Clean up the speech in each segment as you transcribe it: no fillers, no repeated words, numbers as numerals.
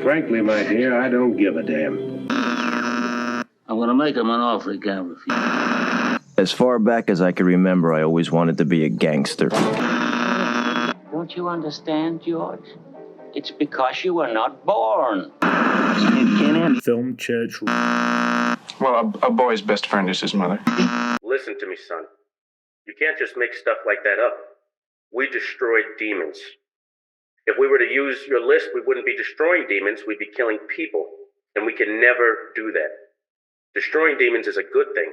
Frankly, my dear, I don't give a damn. I'm gonna make him an offer he can't refuse. As far back as I can remember, I always wanted to be a gangster. Don't you understand, George? It's because you were not born. Film church. Well, a boy's best friend is his mother. Listen to me, son. You can't just make stuff like that up. We destroyed demons. If we were to use your list, we wouldn't be destroying demons, we'd be killing people. And we can never do that. Destroying demons is a good thing.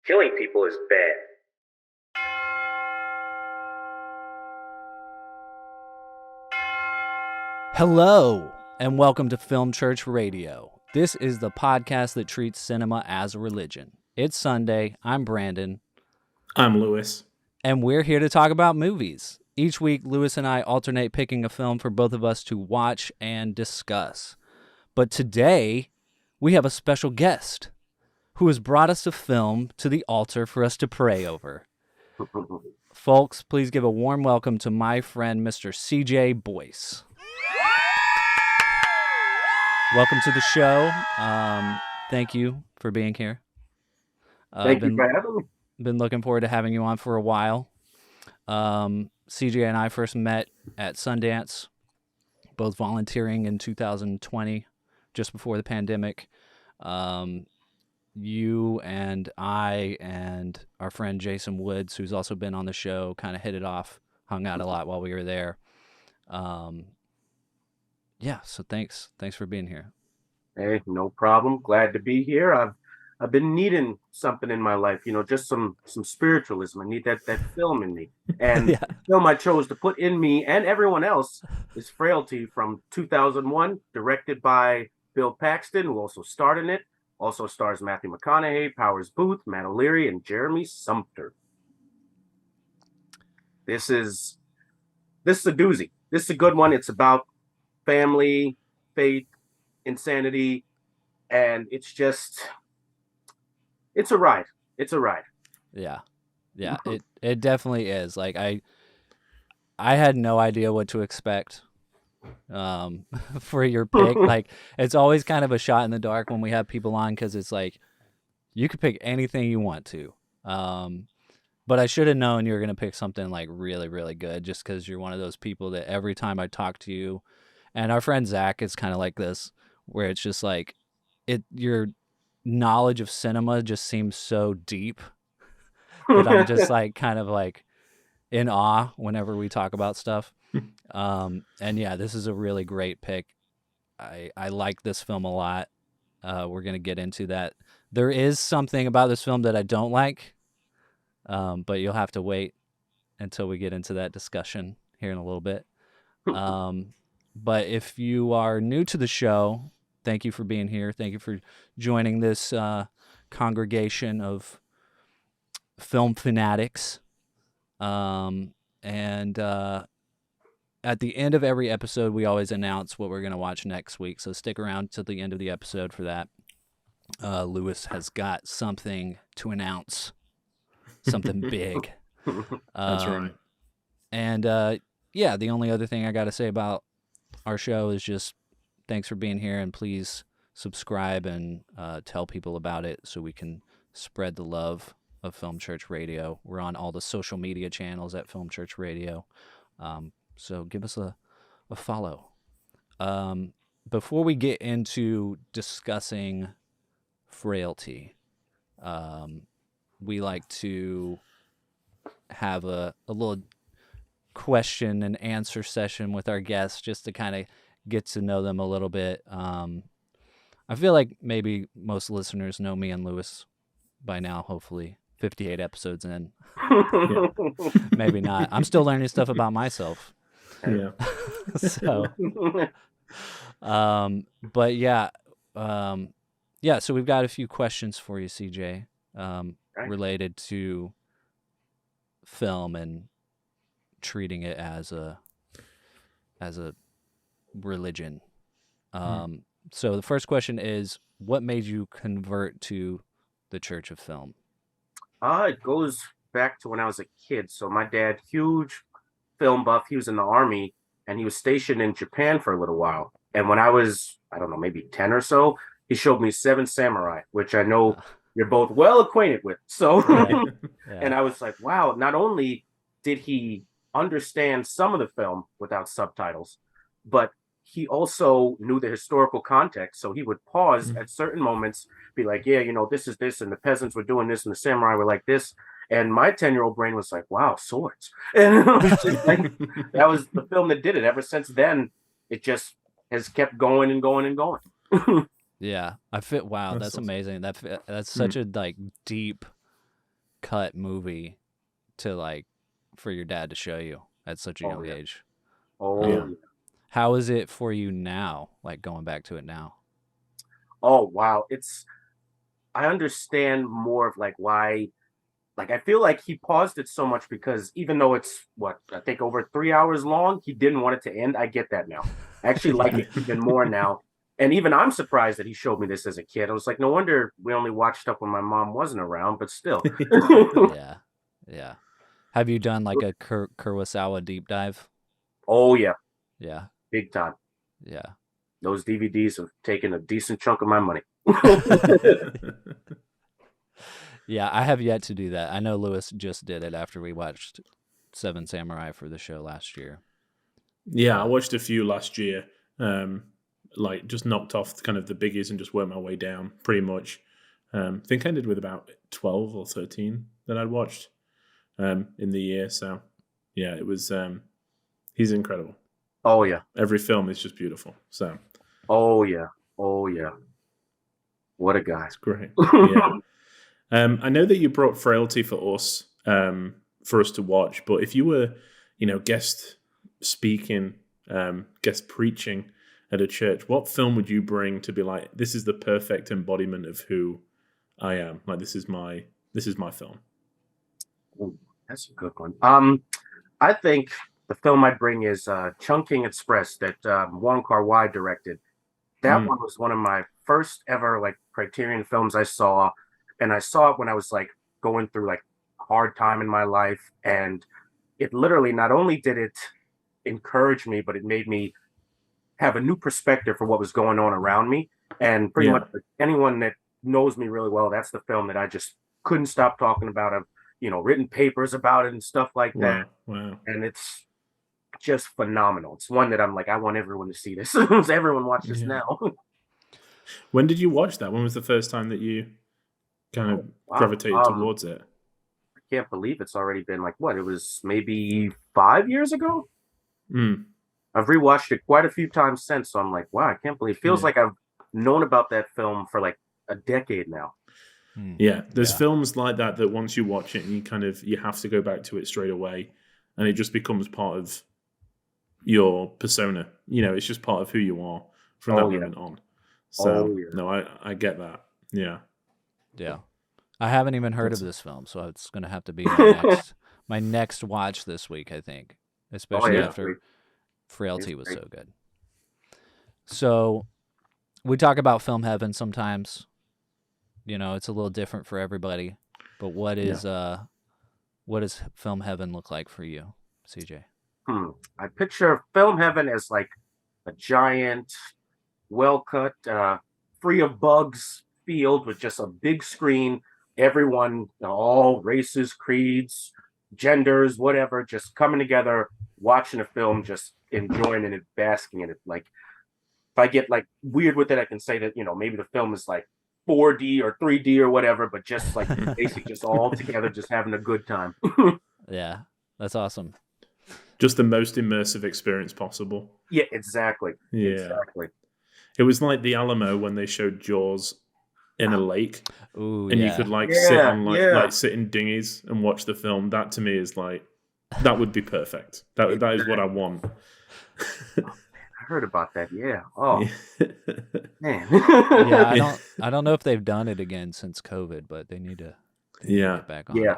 Killing people is bad. Hello, and welcome to Film Church Radio. This is the podcast that treats cinema as a religion. It's Sunday. I'm Brandon. I'm Lewis. And we're here to talk about movies. Each week, Lewis and I alternate picking a film for both of us to watch and discuss. But today, we have a special guest who has brought us a film to the altar for us to pray over. Folks, please give a warm welcome to my friend, Mr. CJ Boyce. Welcome to the show. Thank you for being here. Thank you for having me. Been looking forward to having you on for a while. CJ and I first met at Sundance, both volunteering in 2020, just before the pandemic. You and I and our friend Jason Woods, who's also been on the show, kind of hit it off, hung out a lot while we were there. Yeah, so thanks for being here. Hey, no problem. Glad to be here. I've been needing something in my life, just some spiritualism. I need that film in me. And Yeah. The film I chose to put in me and everyone else is Frailty from 2001, directed by Bill Paxton, who also starred in it. Also stars Matthew McConaughey, Powers Boothe, Matt O'Leary, and Jeremy Sumpter. This is a doozy. This is a good one. It's about family, faith, insanity, and it's a ride. It's a ride. Yeah, it definitely is. Like I had no idea what to expect for your pick. Like it's always kind of a shot in the dark when we have people on, because it's like you could pick anything you want to. But I should have known you were gonna pick something like really, really good, just because you're one of those people that every time I talk to you, and our friend Zach is kind of like this, where it's just like your knowledge of cinema just seems so deep that I'm just like kind of like in awe whenever we talk about stuff. And yeah, this is a really great pick. I like this film a lot. We're going to get into that. There is something about this film that I don't like, but you'll have to wait until we get into that discussion here in a little bit. But if you are new to the show, thank you for being here. Thank you for joining this congregation of film fanatics. And at the end of every episode, we always announce what we're going to watch next week. So stick around to the end of the episode for that. Lewis has got something to announce, something big. That's right. And yeah, the only other thing I got to say about our show is just thanks for being here, and please subscribe and tell people about it so we can spread the love of Film Church Radio. We're on all the social media channels at Film Church Radio. So give us a follow. Before we get into discussing Frailty, we like to have a little question and answer session with our guests, just to kind of get to know them a little bit. I feel like maybe most listeners know me and Lewis by now, hopefully 58 episodes in. Yeah. Maybe not. I'm still learning stuff about myself. Yeah. So, but yeah. So we've got a few questions for you, CJ, related to film and treating it as a religion. So the first question is, what made you convert to the Church of Film? It goes back to when I was a kid. So my dad, huge film buff, he was in the Army, and he was stationed in Japan for a little while. And when I was, I don't know, maybe 10 or so, he showed me Seven Samurai, which I know you're both well acquainted with. So, Yeah. and I was like, wow, not only did he understand some of the film without subtitles, but he also knew the historical context. So he would pause at certain moments, be like, yeah, this is this, and the peasants were doing this, and the samurai were like this. And my 10-year-old brain was like, wow, swords. And it was just like, that was the film that did it. Ever since then, it just has kept going and going and going. Yeah, wow, that's awesome. amazing. That's such a like deep cut movie to like for your dad to show you at such a young age. Oh, Yeah. How is it for you now? Like going back to it now? Oh, wow. I understand more of like why, like, I feel like he paused it so much because even though it's I think over 3 hours long, he didn't want it to end. I get that now. I actually like it even more now. And even I'm surprised that he showed me this as a kid. I was like, no wonder we only watched stuff when my mom wasn't around, but still. Yeah. Yeah. Have you done like a Kurosawa deep dive? Oh, yeah. Yeah. Big time. Yeah. Those DVDs have taken a decent chunk of my money. Yeah, I have yet to do that. I know Lewis just did it after we watched Seven Samurai for the show last year. Yeah, I watched a few last year. Like just knocked off kind of the biggies and just worked my way down pretty much. I think I ended with about 12 or 13 that I'd watched in the year. So yeah, it was, he's incredible. Oh, yeah. Every film is just beautiful. So. Oh, yeah. Oh, yeah. What a guy. It's great. Yeah. I know that you brought Frailty for us to watch, but if you were, guest speaking, guest preaching at a church, what film would you bring to be like, this is the perfect embodiment of who I am? Like, this is my film. Ooh, that's a good one. I think the film I'd bring is Chungking Express that Wong Kar-wai directed. That one was one of my first ever like Criterion films I saw, and I saw it when I was like going through like a hard time in my life, and it literally not only did it encourage me, but it made me have a new perspective for what was going on around me. And pretty much anyone that knows me really well, that's the film that I just couldn't stop talking about. I've written papers about it and stuff like that. Wow. And it's just phenomenal. It's one that I'm like, I want everyone to see this. Everyone watch this now. When did you watch that? When was the first time that you kind of gravitated towards it? I can't believe it's already been like, it was maybe 5 years ago? I've rewatched it quite a few times since, so I'm like, wow, I can't believe it. Feels like I've known about that film for like a decade now. Yeah, there's films like that once you watch it and you have to go back to it straight away, and it just becomes part of your persona. It's just part of who you are from that moment on. So no, I get that. Yeah. I haven't even heard of this film, so it's going to have to be my next watch this week, I think, especially after Frailty was so good. So we talk about film heaven sometimes. It's a little different for everybody, but what does film heaven look like for you, CJ? I picture film heaven as like a giant, well-cut, free of bugs field with just a big screen. Everyone, all races, creeds, genders, whatever, just coming together, watching a film, just enjoying it, basking in it. Like, if I get like weird with it, I can say that, maybe the film is like 4D or 3D or whatever, but just like basically just all together, just having a good time. Yeah, that's awesome. Just the most immersive experience possible. Yeah, exactly. Yeah. Exactly. It was like the Alamo when they showed Jaws in a lake. Ooh, and you could sit on sit in dinghies and watch the film. That to me is like, that would be perfect. That is what I want. I heard about that. Yeah. Oh, man. Yeah, I don't know if they've done it again since COVID, but they need to get back on it.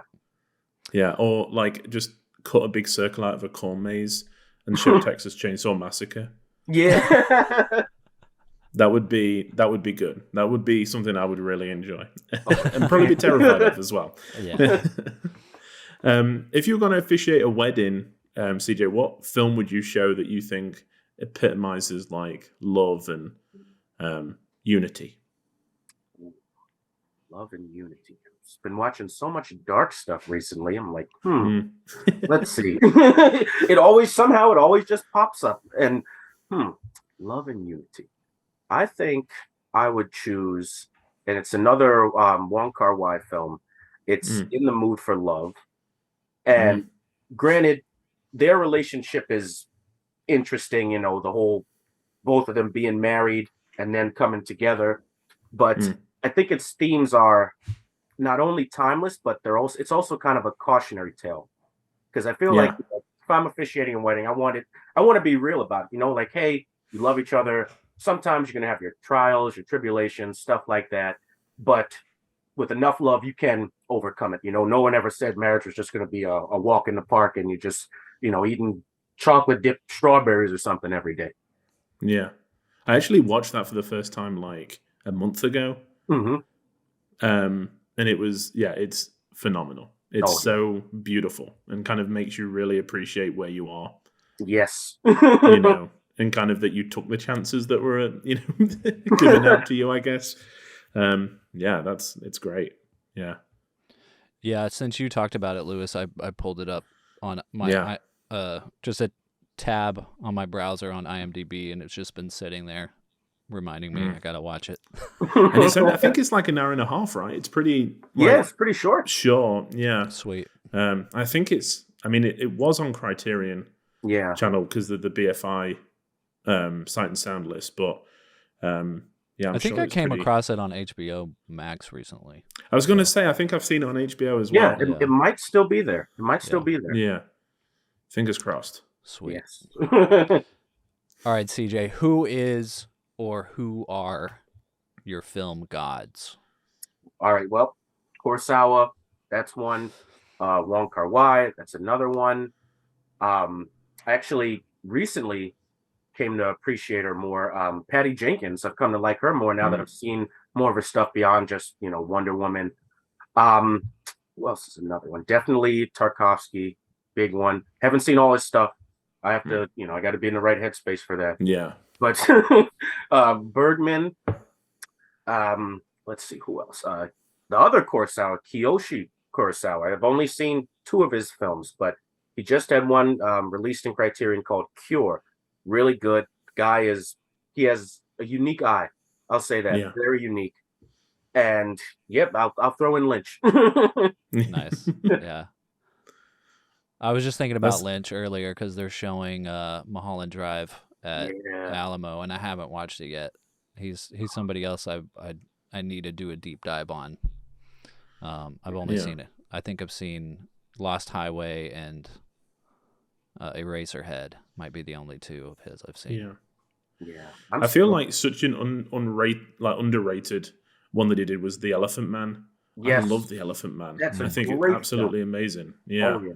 Yeah, or like just cut a big circle out of a corn maze and show Texas Chainsaw Massacre. Yeah. That would be good. That would be something I would really enjoy. And probably be terrified of as well. Yeah. If you were going to officiate a wedding, CJ, what film would you show that you think epitomizes like love and unity. Love and unity. I've been watching so much dark stuff recently. I'm like, let's see. It always just pops up. And love and unity. I think I would choose, and it's another Wong Kar-wai film. It's In the Mood for Love. And granted, their relationship is interesting, you know, the whole both of them being married and then coming together. But I think its themes are not only timeless, but it's also kind of a cautionary tale. Because I feel like if I'm officiating a wedding, I want to be real about it. You know, like, hey, you love each other. Sometimes you're gonna have your trials, your tribulations, stuff like that. But with enough love, you can overcome it. You know, no one ever said marriage was just gonna be a walk in the park and you just, you know, eating chocolate dipped strawberries or something every day. Yeah. I actually watched that for the first time like a month ago. And it was, it's phenomenal. It's so beautiful and kind of makes you really appreciate where you are. Yes. You know, and kind of that you took the chances that were, you know, given out to you, I guess. It's great. Yeah. Yeah. Since you talked about it, Lewis, I pulled it up on my, just a tab on my browser on IMDb, and it's just been sitting there reminding me I gotta watch it. And I think it's like an hour and a half, right? It's pretty it's pretty short. Sure, yeah. Sweet. I think it was on Criterion channel because of the BFI Sight and Sound list, but I think I came across it on HBO Max recently. I was going to say I think I've seen it on HBO as well. Yeah, it might still be there. Yeah. Fingers crossed. Sweet. Yes. All right, CJ, who is or who are your film gods? All right, well, Kurosawa, that's one. Wong Kar-wai, that's another one. I actually recently came to appreciate her more. Patty Jenkins, I've come to like her more now that I've seen more of her stuff beyond just, you know, Wonder Woman. Who else is another one? Definitely Tarkovsky, big one. Haven't seen all his stuff. I have to, you know, I got to be in the right headspace for that. Yeah. But Bergman, let's see who else. The other Kurosawa, Kiyoshi Kurosawa. I've only seen 2 of his films, but he just had one released in Criterion called Cure. Really good. Guy he has a unique eye. I'll say that. Yeah. Very unique. And I'll throw in Lynch. Nice. Yeah. I was just thinking about Lynch earlier because they're showing Mulholland Drive at Alamo, and I haven't watched it yet. He's somebody else I need to do a deep dive on. I've only seen it. I think I've seen Lost Highway and Eraserhead. Might be the only 2 of his I've seen. Yeah. I feel like such an underrated one that he did was The Elephant Man. Yes. I love The Elephant Man. I think it's absolutely amazing. Yeah. Oh, yeah.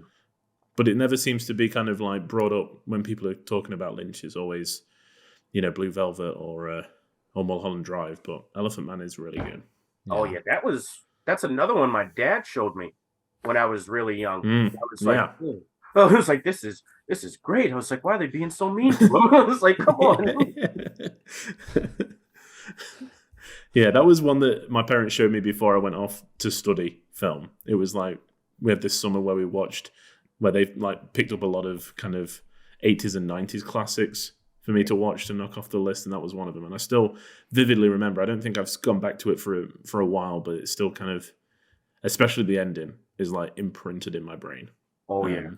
But it never seems to be kind of like brought up when people are talking about Lynch. It's always, you know, Blue Velvet or Mulholland Drive. But Elephant Man is really good. Yeah. Oh yeah, that's another one my dad showed me when I was really young. I was like, I was like, this is great. I was like, why are they being so mean to him? I was like, come on. Yeah, that was one that my parents showed me before I went off to study film. It was like we had this summer where they like picked up a lot of kind of 80s and 90s classics for me to watch to knock off the list, and that was one of them. And I still vividly remember. I don't think I've gone back to it for a while, but it's still kind of, especially the ending, is like imprinted in my brain. Oh yeah,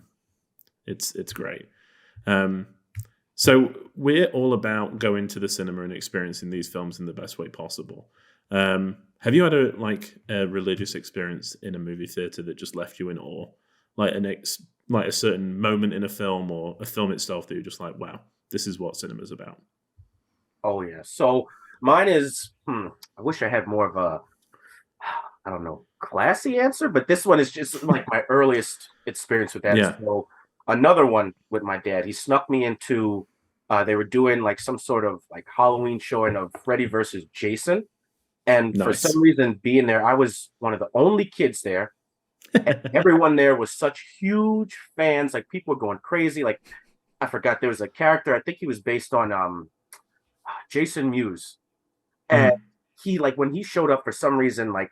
it's great. So we're all about going to the cinema and experiencing these films in the best way possible. Have you had a religious experience in a movie theater that just left you in awe? Like a certain moment in a film or a film itself that you're just like, wow, this is what cinema's about. Oh yeah. So mine is, I wish I had more of a, I don't know, classy answer, but this one is just like my earliest experience with that. Yeah. So another one with my dad, he snuck me into, they were doing like some sort of like Halloween showing of Freddy versus Jason. And for some reason being there, I was one of the only kids there. And everyone there was such huge fans. Like people were going crazy. Like I forgot, there was a character, I think he was based on Jason Mewes. And he, like, when he showed up, for some reason, like,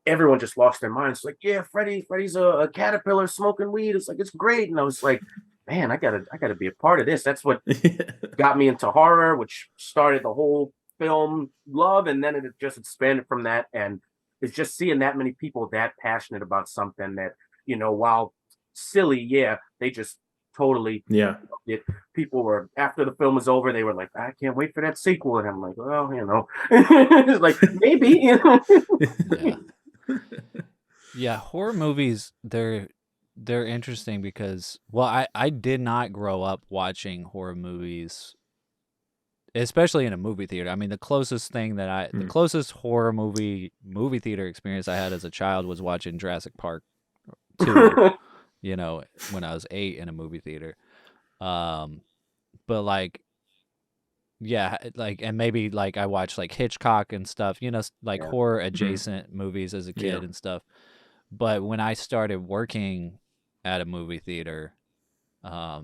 everyone just lost their minds. Like, yeah, Freddy's a caterpillar smoking weed. It's like, it's great. And I was like, man, I gotta be a part of this. That's what got me into horror, which started the whole film love, and then it just expanded from that. And it's just seeing that many people that passionate about something that, while silly, yeah, they just totally it. People were, after the film was over, they were like, I can't wait for that sequel. And I'm like, well, it's like, maybe, Yeah, horror movies, they're interesting because, well, I did not grow up watching horror movies, especially in a movie theater. I mean, the closest thing that the closest horror movie theater experience I had as a child was watching Jurassic Park 2, when I was 8 in a movie theater. But like, yeah, like, and maybe like I watched like Hitchcock and stuff, like horror adjacent movies as a kid and stuff. But when I started working at a movie theater, horror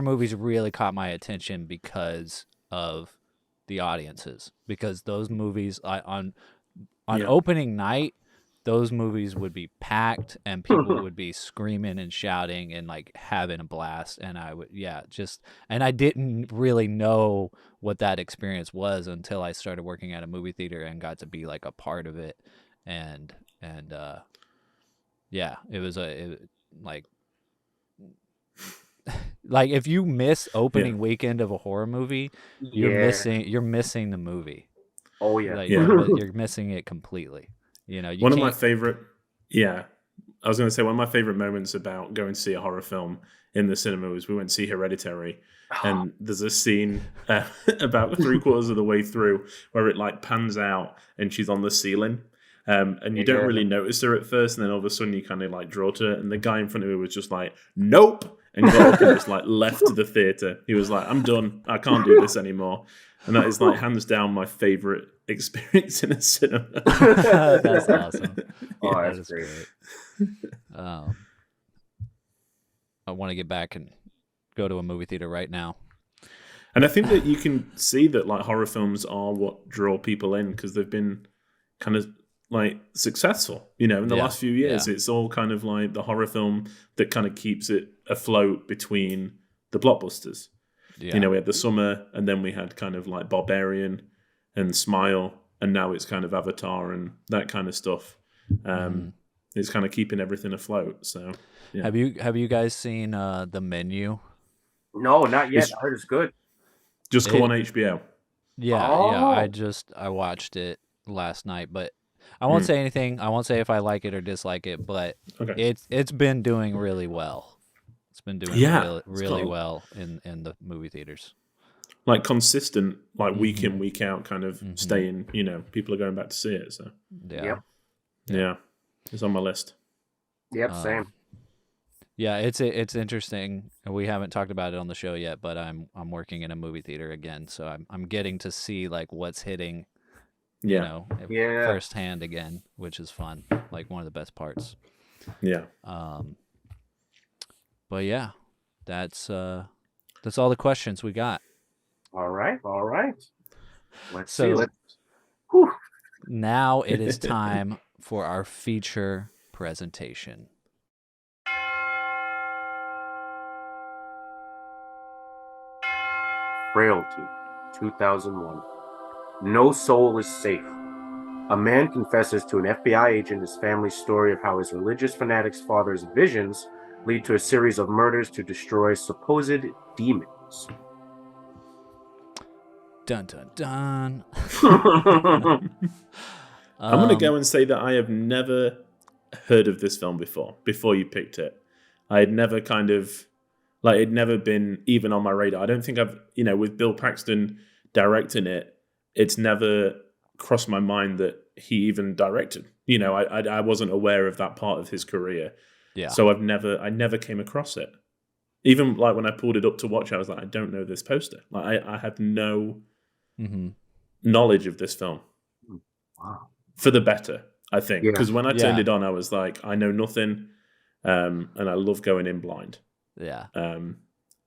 movies really caught my attention because of the audiences. Because those movies on opening night, those movies would be packed and people would be screaming and shouting and like having a blast. And I would, and I didn't really know what that experience was until I started working at a movie theater and got to be like a part of it. And it was like if you miss opening weekend of a horror movie, you're missing the movie. Oh yeah. Like, you're missing it completely. One of my favorite moments about going to see a horror film in the cinema was we went to see Hereditary, and there's a scene about 3/4 of the way through where it like pans out and she's on the ceiling. And you don't really notice her at first, and then all of a sudden you kind of like draw to her, and the guy in front of her was just like, nope, and got up and just like left the theater. He was like, I'm done, I can't do this anymore. And that is like hands down my favorite experience in a cinema. That's awesome. Oh, that's great. I want to get back and go to a movie theater right now. And I think that you can see that like horror films are what draw people in, because they've been kind of like successful, in the last few years. It's all kind of like the horror film that kind of keeps it afloat between the blockbusters. We had The Summer, and then we had kind of like Barbarian and Smile, and now it's kind of Avatar and that kind of stuff. It's kind of keeping everything afloat. So have you guys seen The Menu? No, not yet. I heard it's good. Just go on HBO. I watched it last night, but I won't say anything. I won't say if I like it or dislike it, but it's been doing really well. It's been doing really well in the movie theaters. Like consistent, like week in, week out, kind of staying. People are going back to see it. So yeah, it's on my list. Yep, same. Yeah, it's interesting. We haven't talked about it on the show yet, but I'm working in a movie theater again, so I'm getting to see like what's hitting. Firsthand again, which is fun. Like one of the best parts. Yeah. But yeah, that's all the questions we got. All right. Let's see. Whew. Now it is time for our feature presentation. Frailty, 2001. No soul is safe. A man confesses to an FBI agent his family's story of how his religious fanatic's father's visions lead to a series of murders to destroy supposed demons. Dun dun dun. I'm going to go and say that I have never heard of this film before you picked it. I had never kind of, like, it'd never been even on my radar. I don't think I've, with Bill Paxton directing it, it's never crossed my mind that he even directed. I wasn't aware of that part of his career. Yeah. So I never came across it. Even like when I pulled it up to watch, I was like, I don't know this poster. Like I had no knowledge of this film. Wow. For the better, I think. Because when I turned it on, I was like, I know nothing, and I love going in blind. Yeah.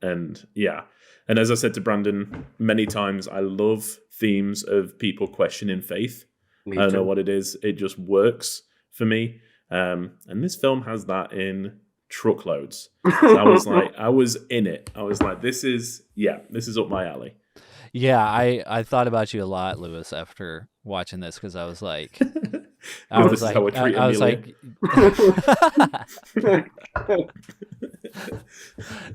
And yeah, and as I said to Brandon many times, I love themes of people questioning faith. Me I don't know too. what it is; it just works for me. And this film has that in truckloads. So I was in it. I was like, this is up my alley. Yeah, I thought about you a lot, Lewis, after watching this because I was like, This is how I treat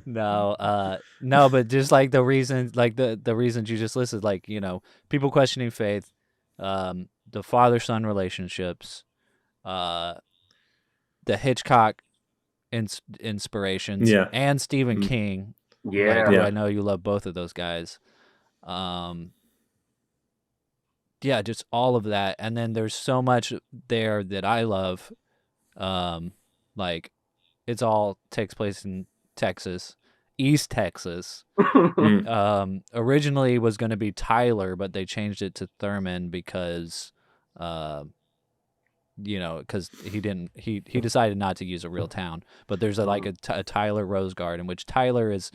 no, but just like the reason, like the reasons you just listed, like, you know, people questioning faith, the father-son relationships, the Hitchcock inspirations, Yeah. and Stephen King. Yeah. Like, who I know you love both of those guys. Yeah, just all of that, and then there's so much there that I love. Like, it's all takes place in Texas, East Texas. Originally was going to be Tyler, but they changed it to Thurman because, you know, because he decided not to use a real town. But there's a Tyler Rose Garden, which Tyler is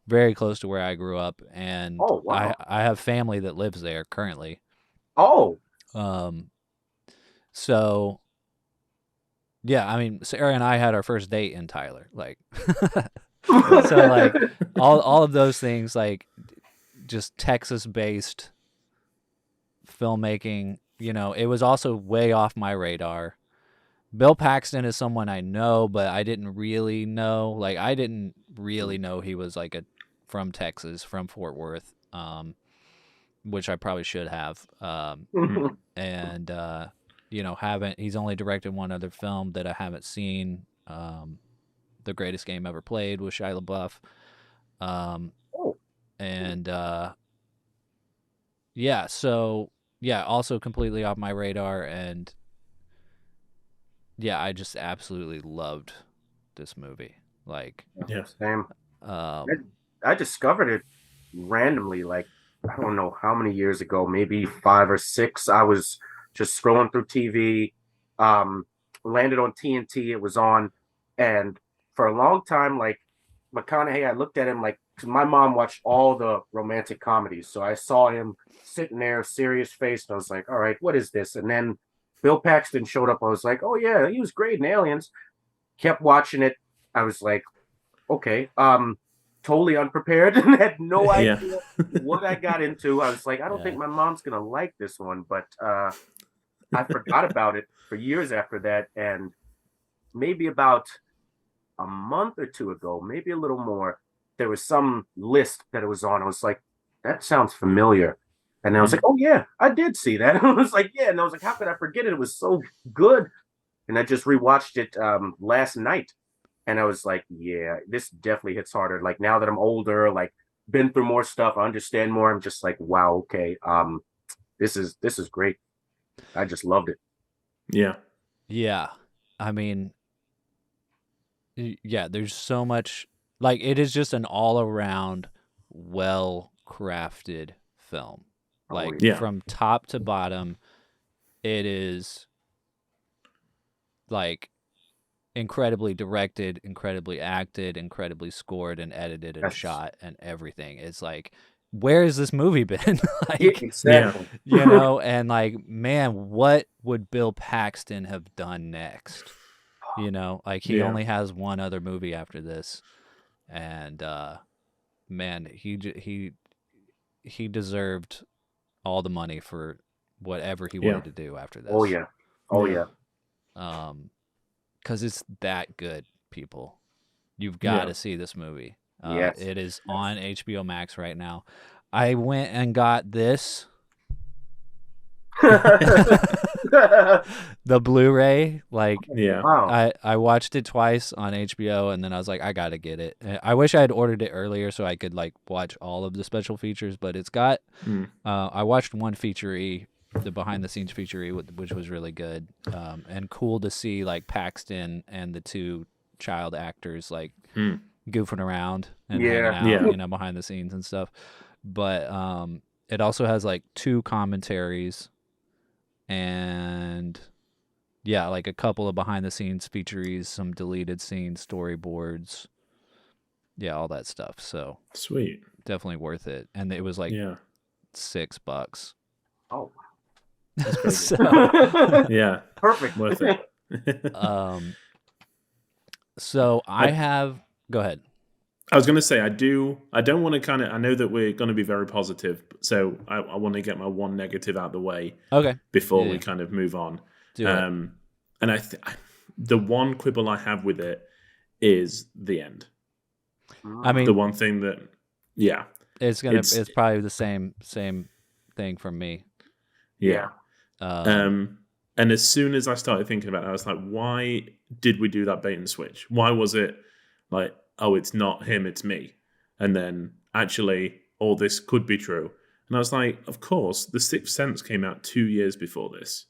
very close to where I grew up, and Oh, wow. I have family that lives there currently. Oh. So yeah, I mean, Sarah and I had our first date in Tyler, like, so like all of those things, like, just Texas-based filmmaking. You know, it was also way off my radar. Bill Paxton is someone I know, but I didn't really know. Like, I didn't really know he was like from Texas, from Fort Worth, which I probably should have. And you know, he's only directed one other film that I haven't seen. The Greatest Game Ever Played with Shia LaBeouf. And yeah, so yeah, also completely off my radar, and yeah, I just absolutely loved this movie. Like, Yeah. Same. I discovered it randomly, like, I don't know how many years ago, maybe 5 or 6. I was just scrolling through TV, landed on TNT. It was on, and for a long time, like, McConaughey, I looked at him like, 'cause my mom watched all the romantic comedies, so I saw him sitting there, serious faced. I was like, all right, what is this? And then Bill Paxton showed up. I was like, oh yeah, he was great in Aliens. Kept watching it. I was like, okay, totally unprepared and had no idea what I got into. I was like, I don't think my mom's gonna like this one, but I forgot about it for years after that. And maybe about a month or two ago, maybe a little more, there was some list that it was on. I was like, that sounds familiar. And I was like, oh yeah, I did see that. I was like, yeah. And I was like, how could I forget it? It was so good. And I just rewatched it last night. And I was like, yeah, this definitely hits harder. Like, now that I'm older, like, been through more stuff, I understand more. I'm just like, wow, okay. This is great. I just loved it. Yeah. Yeah. I mean, yeah, there's so much, like, it is just an all around well crafted film. Like, from top to bottom, it is like incredibly directed, incredibly acted, incredibly scored and edited and shot and everything. It's like, where has this movie been? Like, exactly. You know, and like, man, what would Bill Paxton have done next? You know, like, he only has one other movie after this, and man, he deserved all the money for whatever he wanted to do after this. Oh yeah. Because it's that good, people. You've got to see this movie. Yes. It is on HBO Max right now. I went and got this. The Blu-ray, like, wow. I watched it twice on HBO, and then I was like, I gotta get it. I wish I had ordered it earlier so I could like watch all of the special features, but it's got I watched one feature-y, the behind the scenes feature-y, which was really good, and cool to see like Paxton and the two child actors like goofing around and hanging out, you know, behind the scenes and stuff. But it also has like 2 commentaries and like a couple of behind the scenes featuries, some deleted scenes, storyboards. yeah, all that stuff. So Sweet. definitely worth it. And it was like Yeah. $6. Oh, That's crazy. So, Yeah. perfect. Worth it. so I have. Go ahead. I was going to say, I don't want to I know that we're going to be very positive, so I want to get my one negative out of the way Okay. before Yeah. we kind of move on. Do it. And the one quibble I have with it is the end. I mean, The one thing that, yeah. it's probably the same thing from me. Yeah. And as soon as I started thinking about it, I was like, why did we do that bait and switch? Why was it like, oh, it's not him, it's me? And then actually, all this could be true. And I was like, of course, The Sixth Sense came out 2 years before this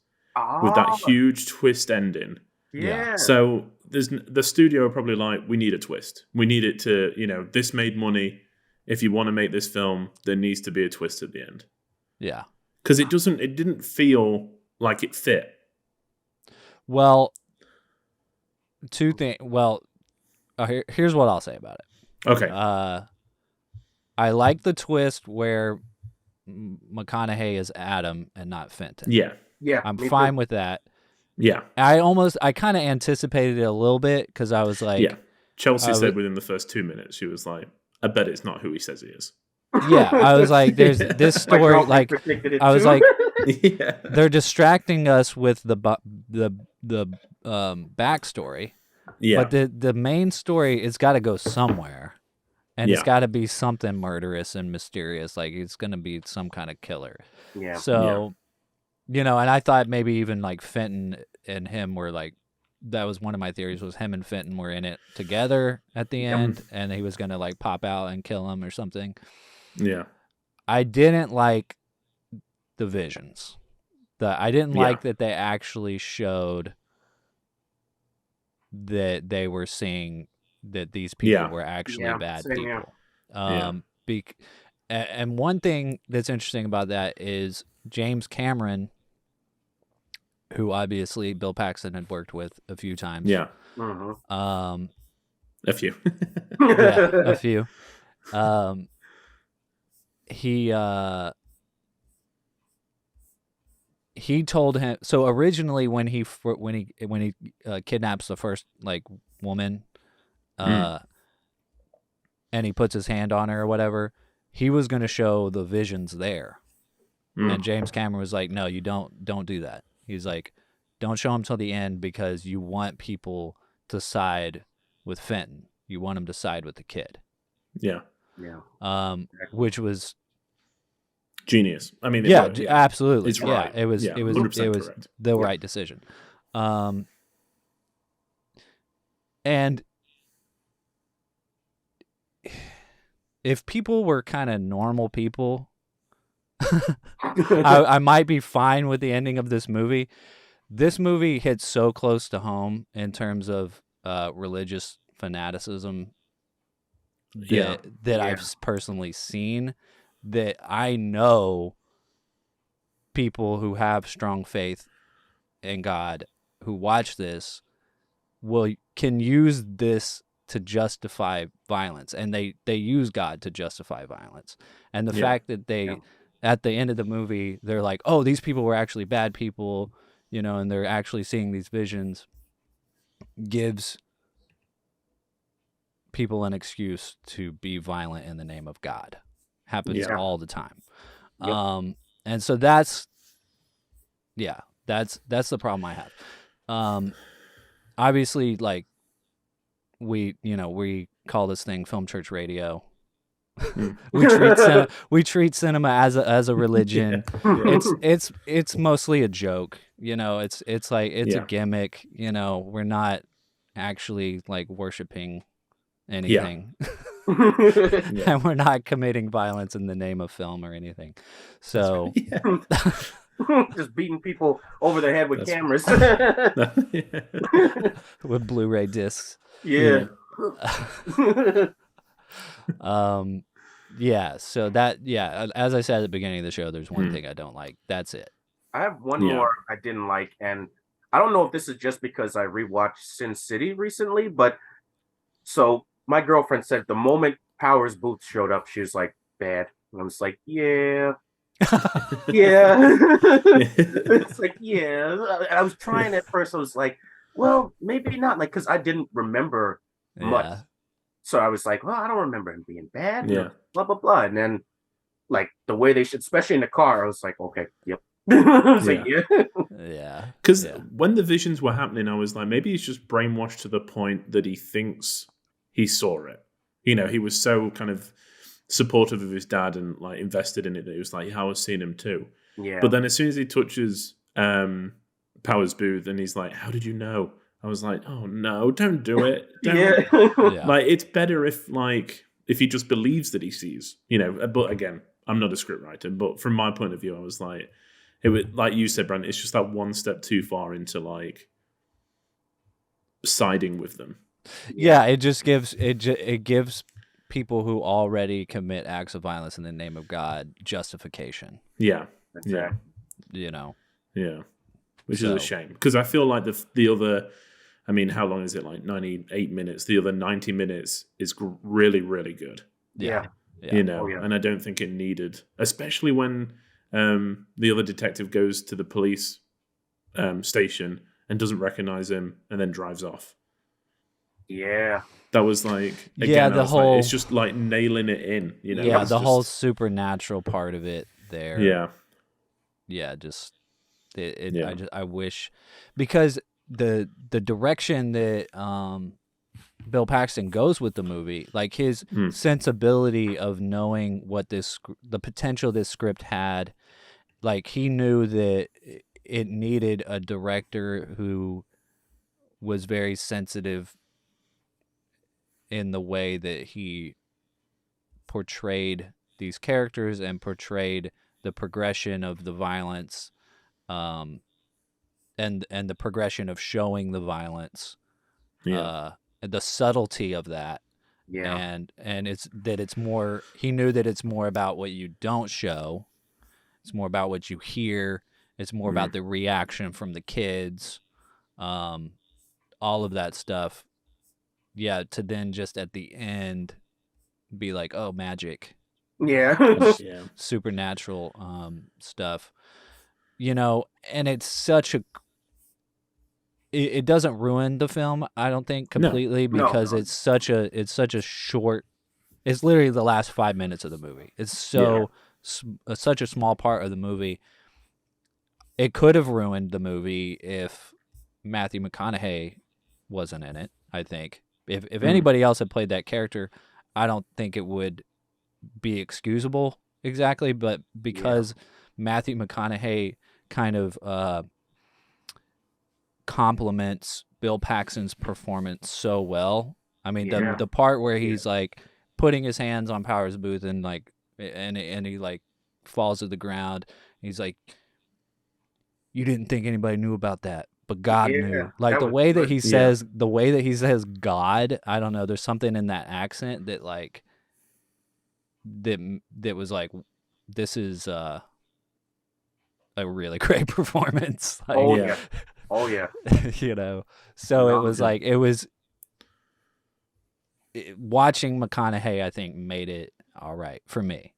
with that huge twist ending. Yeah. So the studio are probably like, we need a twist. We need it to, this made money. If you want to make this film, there needs to be a twist at the end. Yeah. Because it didn't feel like it fit. Well, here's what I'll say about it. Okay. I like the twist where McConaughey is Adam and not Fenton. Yeah. Yeah. I'm fine with that. Yeah. I kind of anticipated it a little bit because I was like, yeah. Chelsea said within the first 2 minutes, she was like, I bet it's not who he says he is. Yeah, I was like, there's this story, like, I was like, Yeah. they're distracting us with the backstory. Yeah. But the main story, it's got to go somewhere. And it's Yeah. got to be something murderous and mysterious. Like, it's going to be some kind of killer. Yeah. So, and I thought maybe even like Fenton and him were like, that was one of my theories, was him and Fenton were in it together at the end. And he was going to like pop out and kill him or something. Yeah. I didn't like the visions. I didn't like that they actually showed that they were seeing that these people were actually bad people. And one thing that's interesting about that is James Cameron, who obviously Bill Paxton had worked with a few times. Yeah. Mm-hmm. A few. Yeah, a few. He told him, so originally when he kidnaps the first like woman, and he puts his hand on her or whatever, he was going to show the visions there. And James Cameron was like, no, you don't do that. He's like, don't show him till the end because you want people to side with Fenton. You want him to side with the kid. Yeah. Yeah. Which was genius. I mean, absolutely. It's right. It was 100% correct. the right decision. And if people were kind of normal people, I might be fine with the ending of this movie. This movie hits so close to home in terms of religious fanaticism that I've personally seen, that I know people who have strong faith in God who watch this can use this to justify violence, and they use God to justify violence. And the fact that they at the end of the movie they're like, oh, these people were actually bad people, and they're actually seeing these visions, gives people an excuse to be violent in the name of God. Happens all the time. And so that's the problem I have. Obviously, like, we call this thing Film Church Radio. we treat cinema as a religion. It's mostly a joke, it's like a gimmick, we're not actually like worshiping anything. And we're not committing violence in the name of film or anything. So just beating people over the head with cameras. With Blu-ray discs. Yeah. So that, as I said at the beginning of the show, there's one thing I don't like. That's it. I have one more I didn't like, and I don't know if this is just because I rewatched Sin City recently, but so my girlfriend said the moment Powers Booth showed up, she was like, bad. And I was like, yeah. Yeah. It's like, yeah. I was trying at first. I was like, well, maybe not. Like, because I didn't remember much. Yeah. So I was like, well, I don't remember him being bad. Yeah. Blah, blah, blah. And then, like, the way they should, especially in the car, I was like, okay, yep. I was like, yeah. Yeah. Because when the visions were happening, I was like, maybe he's just brainwashed to the point that he thinks he saw it. You know, he was so kind of supportive of his dad and like invested in it that he was like, I was seeing him too. Yeah. But then as soon as he touches Powers Booth and he's like, how did you know? I was like, oh no, don't do it. Don't. Yeah. Like, it's better if he just believes that he sees, you know. But again, I'm not a scriptwriter, but from my point of view, I was like, it would, like you said, Brandon, it's just that one step too far into like siding with them. Yeah, it just gives it gives people who already commit acts of violence in the name of God justification. Yeah. Yeah. You know. Yeah. Which is a shame, because I feel like the other, I mean, how long is it? Like 98 minutes. The other 90 minutes is really, really good. Yeah. You know, and I don't think it needed, especially when the other detective goes to the police station and doesn't recognize him and then drives off. Yeah. That was like, again, the whole, it's just like nailing it in, you know. Yeah, the whole supernatural part of it there. Yeah. Yeah, just I wish, because the direction that Bill Paxton goes with the movie, like his sensibility of knowing what the potential this script had, like he knew that it needed a director who was very sensitive in the way that he portrayed these characters and portrayed the progression of the violence, and the progression of showing the violence, the subtlety of that, and it's more. He knew that it's more about what you don't show. It's more about what you hear. It's more about the reaction from the kids, all of that stuff. Yeah, to then just at the end be like, oh, magic. Yeah. Supernatural stuff. You know, and it's such a... It doesn't ruin the film, I don't think, completely, because it's such a short... It's literally the last 5 minutes of the movie. It's such a small part of the movie. It could have ruined the movie if Matthew McConaughey wasn't in it, I think. If anybody else had played that character, I don't think it would be excusable exactly, but because Matthew McConaughey kind of complements Bill Paxton's performance so well. I mean, the part where he's like putting his hands on Powers Booth and like and he like falls to the ground. He's like, you didn't think anybody knew about that, but God knew. Like the way that he says God, I don't know, there's something in that accent that like that was like, this is a really great performance. Like, Oh yeah. You know. So it was like, watching McConaughey, I think, made it all right for me.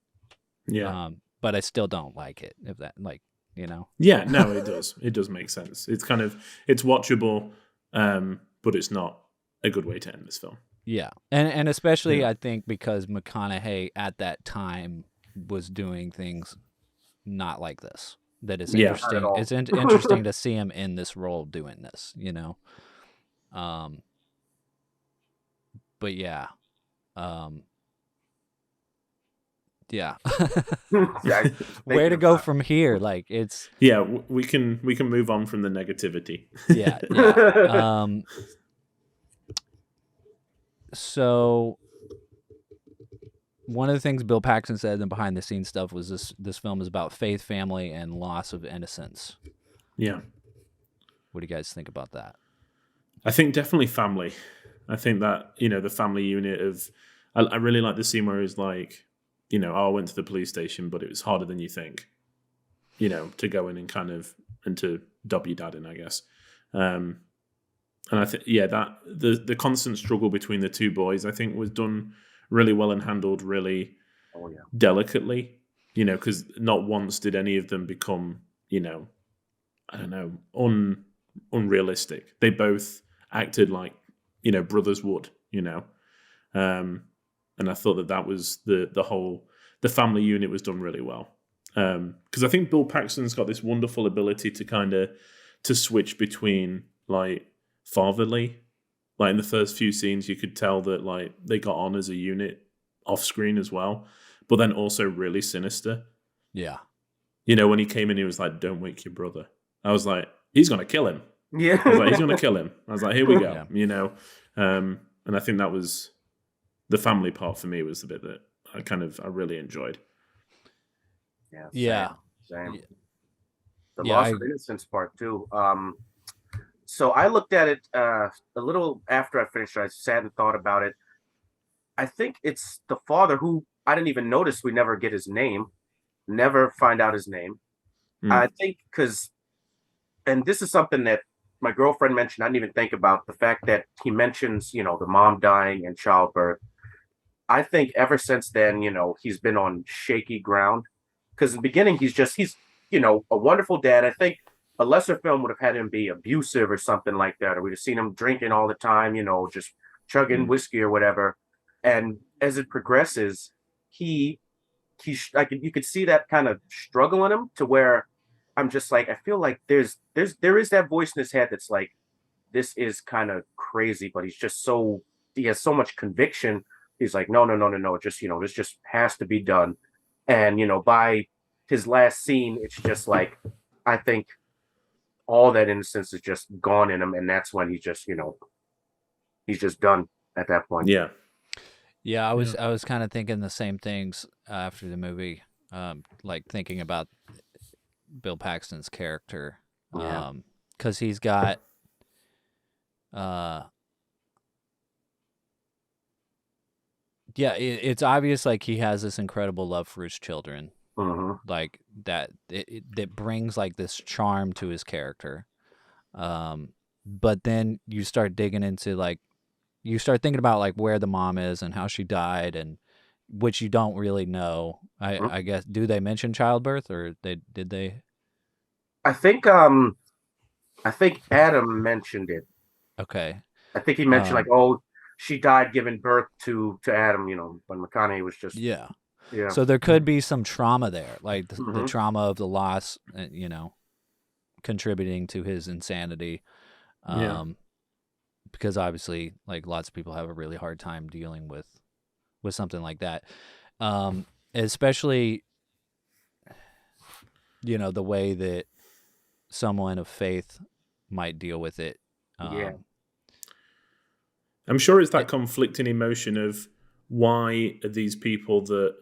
Yeah. But I still don't like it, if that, like, you know. Yeah, no, it does. It does make sense. It's kind of, it's watchable, but it's not a good way to end this film. Yeah. And especially I think because McConaughey at that time was doing things not like this. That is interesting. It's interesting to see him in this role doing this, you know. But yeah. Yeah. Where to go from here? Like it's we can move on from the negativity. Yeah. So one of the things Bill Paxton said in behind the scenes stuff was this film is about faith, family, and loss of innocence. Yeah. What do you guys think about that? I think definitely family. I think that, you know, the family unit of, I really like the scene where he's like, you know, I went to the police station, but it was harder than you think, you know, to go in and kind of, and to dub your dad in, I guess. And I think, that the constant struggle between the two boys, I think, was done really well and handled really delicately. Because not once did any of them become, I don't know, unrealistic. They both acted like, brothers would, and I thought that was the family unit was done really well. Because I think Bill Paxton's got this wonderful ability to switch between like fatherly, like in the first few scenes you could tell that like they got on as a unit off screen as well, but then also really sinister. Yeah. When he came in, he was like, "Don't wake your brother." I was like, "He's gonna kill him." Yeah. I was like, "He's gonna kill him." I was like, "Here we go." Yeah. And I think that was the family part for me, was the bit that I really enjoyed. Yeah. Same. The loss of innocence part too. So I looked at it a little after I finished. I sat and thought about it. I think it's the father, who I didn't even notice. We never get his name, never find out his name. I think and this is something that my girlfriend mentioned. I didn't even think about the fact that he mentions, the mom dying and childbirth. I think ever since then, he's been on shaky ground, because in the beginning he's a wonderful dad. I think a lesser film would have had him be abusive or something like that, or we'd have seen him drinking all the time, just chugging whiskey or whatever. And as it progresses, you could see that kind of struggle in him, to where I'm just like, I feel like there is that voice in his head that's like, this is kind of crazy, but he has so much conviction. He's like, no, just, this just has to be done. And, by his last scene, it's just like, I think all that innocence is just gone in him. And that's when he's just done at that point. Yeah. Yeah, I was kind of thinking the same things after the movie, like thinking about Bill Paxton's character, because he's got it's obvious like he has this incredible love for his children, like that that brings like this charm to his character, but then you start digging into like, you start thinking about like where the mom is and how she died, and which you don't really know. I guess, do they mention childbirth, or did they? I think Adam mentioned it. Okay. I think he mentioned she died giving birth to Adam, when McConaughey was just Yeah. So there could be some trauma there, like the trauma of the loss, contributing to his insanity. Because obviously, like, lots of people have a really hard time dealing with something like that, especially, the way that someone of faith might deal with it. I'm sure it's that conflicting emotion of, why are these people that,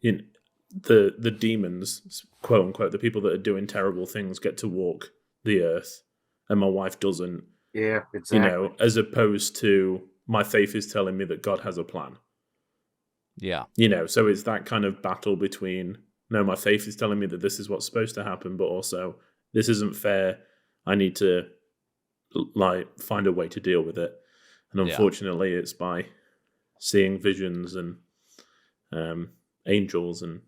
the demons, quote unquote, the people that are doing terrible things, get to walk the earth, and my wife doesn't. Yeah, exactly. As opposed to, my faith is telling me that God has a plan. Yeah. So it's that kind of battle between, no, my faith is telling me that this is what's supposed to happen, but also, this isn't fair. I need to find a way to deal with it. And unfortunately, it's by seeing visions and angels and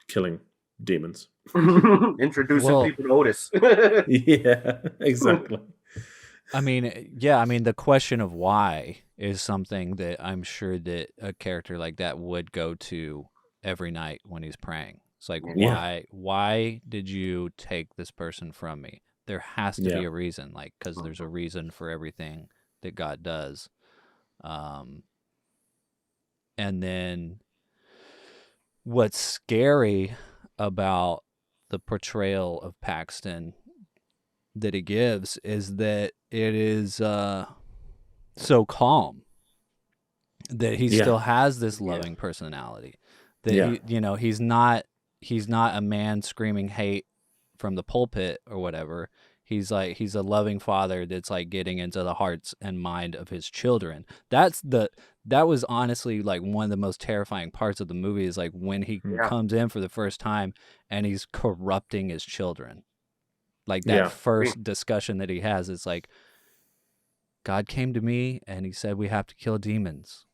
killing demons. Introducing people to Otis. Yeah, exactly. I mean, the question of why is something that I'm sure that a character like that would go to every night when he's praying. It's like, why did you take this person from me? There has to be a reason, like, because there's a reason for everything that God does. And then what's scary about the portrayal of Paxton that he gives is that it is so calm, that he still has this loving personality, that he's not a man screaming hate from the pulpit or whatever. He's a loving father that's like getting into the hearts and mind of his children. That was honestly like one of the most terrifying parts of the movie, is like when he comes in for the first time and he's corrupting his children. Like that first discussion that he has, it's like, God came to me and he said we have to kill demons.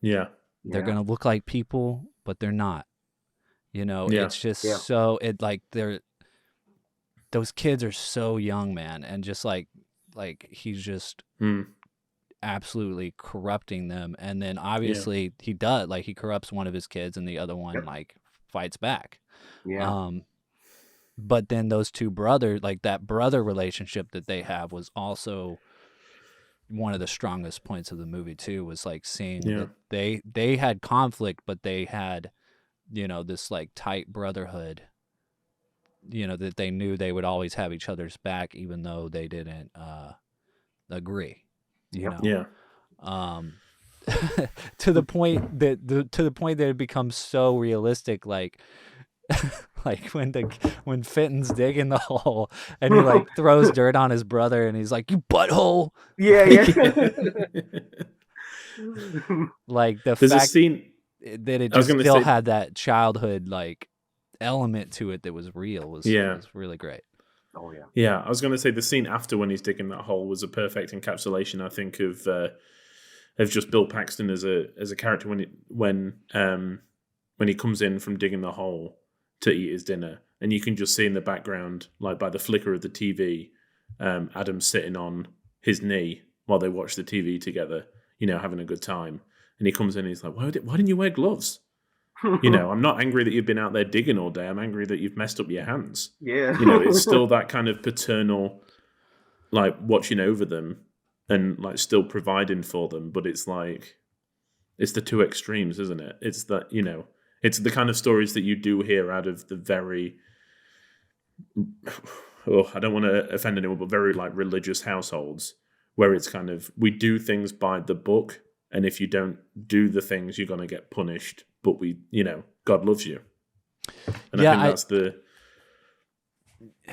Yeah. They're going to look like people, but they're not. You know, it's just so those kids are so young, man, and just like he's just absolutely corrupting them, and then obviously he does, like he corrupts one of his kids and the other one like fights back. But then those two brothers, like that brother relationship that they have was also one of the strongest points of the movie too, was like seeing that they had conflict, but they had, you know, this like tight brotherhood, you know, that they knew they would always have each other's back even though they didn't agree, you know. To the point that it becomes so realistic, like like when Fenton's digging the hole and he like throws dirt on his brother and he's like, "You butthole." Like there's a scene that it just still had that childhood like element to it that was real was really great. Oh yeah. Yeah, I was going to say the scene after when he's digging that hole was a perfect encapsulation, I think, of just Bill Paxton as a character when he comes in from digging the hole to eat his dinner, and you can just see in the background, like by the flicker of the TV, Adam sitting on his knee while they watch the TV together, you know, having a good time. And he comes in and he's like, why didn't you wear gloves? You know, I'm not angry that you've been out there digging all day. I'm angry that you've messed up your hands. Yeah. You know, it's still that kind of paternal, like watching over them and like still providing for them. But it's like, it's the two extremes, isn't it? It's that, you know, it's the kind of stories that you do hear out of the very, I don't want to offend anyone, but very like religious households where it's kind of, we do things by the book. And if you don't do the things, you're going to get punished. But God loves you. And I think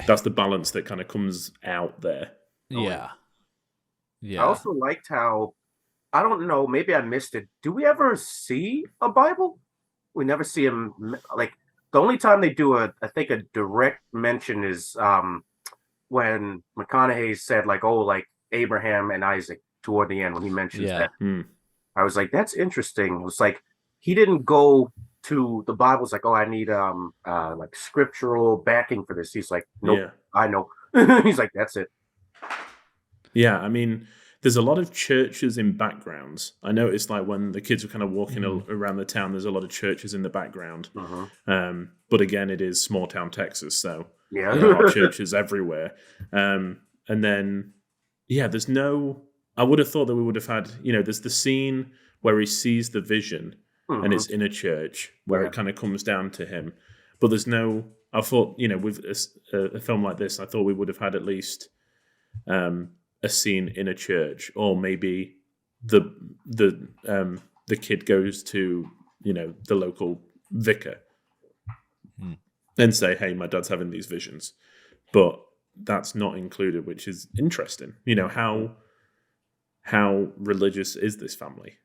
that's the balance that kind of comes out there. Yeah. I also liked how, I don't know, maybe I missed it. Do we ever see a Bible? We never see him. Like the only time they do I think a direct mention is when McConaughey said like, oh, like Abraham and Isaac toward the end when he mentions that. I was like, that's interesting. It was like he didn't go to the Bible. It's like, oh, I need like scriptural backing for this. He's like, nope, I know. He's like, that's it. Yeah, I mean, there's a lot of churches in backgrounds. I noticed like when the kids were kind of walking around the town, there's a lot of churches in the background. But again, it is small town Texas, so there are churches everywhere. And then, there's no... I would have thought that we would have had, there's the scene where he sees the vision and it's in a church where it kind of comes down to him. But there's no... I thought, with a film like this, I thought we would have had at least... a scene in a church, or maybe the kid goes to the local vicar and say, hey, my dad's having these visions, but that's not included, which is interesting. How religious is this family?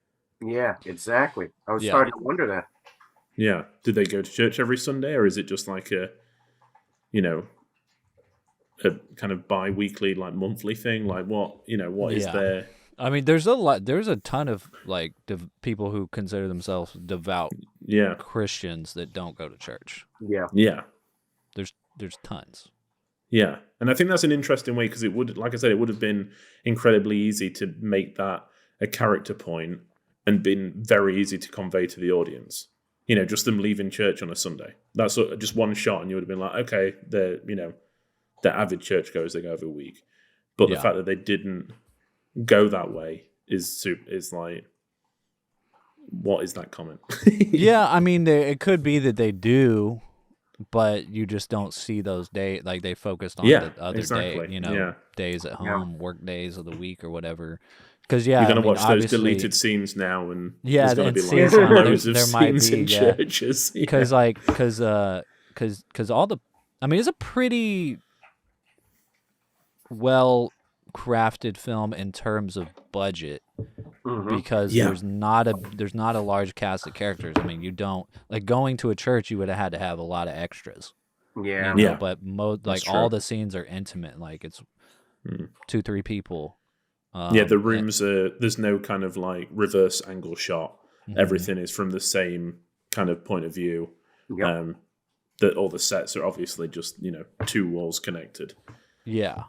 Yeah, exactly. I was starting to wonder that. Yeah, did they go to church every Sunday, or is it just like a kind of bi-weekly, like monthly thing? Like what is there? I mean, there's a ton of like people who consider themselves devout Christians that don't go to church. Yeah. There's tons. Yeah. And I think that's an interesting way, because it would, like I said, it would have been incredibly easy to make that a character point and been very easy to convey to the audience. Just them leaving church on a Sunday. That's just one shot and you would have been like, okay, they're avid churchgoers, they go every week. But the fact that they didn't go that way is like, what is that comment? Yeah, I mean, it could be that they do, but you just don't see those days. Like they focused on the other day, days at home, work days of the week or whatever. Because you're going to watch those deleted scenes now, and there's going to be like loads of scenes in churches. Because all the, I mean, it's a pretty well crafted film in terms of budget, because there's not a large cast of characters. I mean, you don't, like, going to a church, you would have had to have a lot of extras. But all the scenes are intimate. Like it's 2-3 people, The rooms are, there's no kind of like reverse angle shot. Mm-hmm. Everything is from the same kind of point of view. Yep. That all the sets are obviously just, two walls connected. Yeah.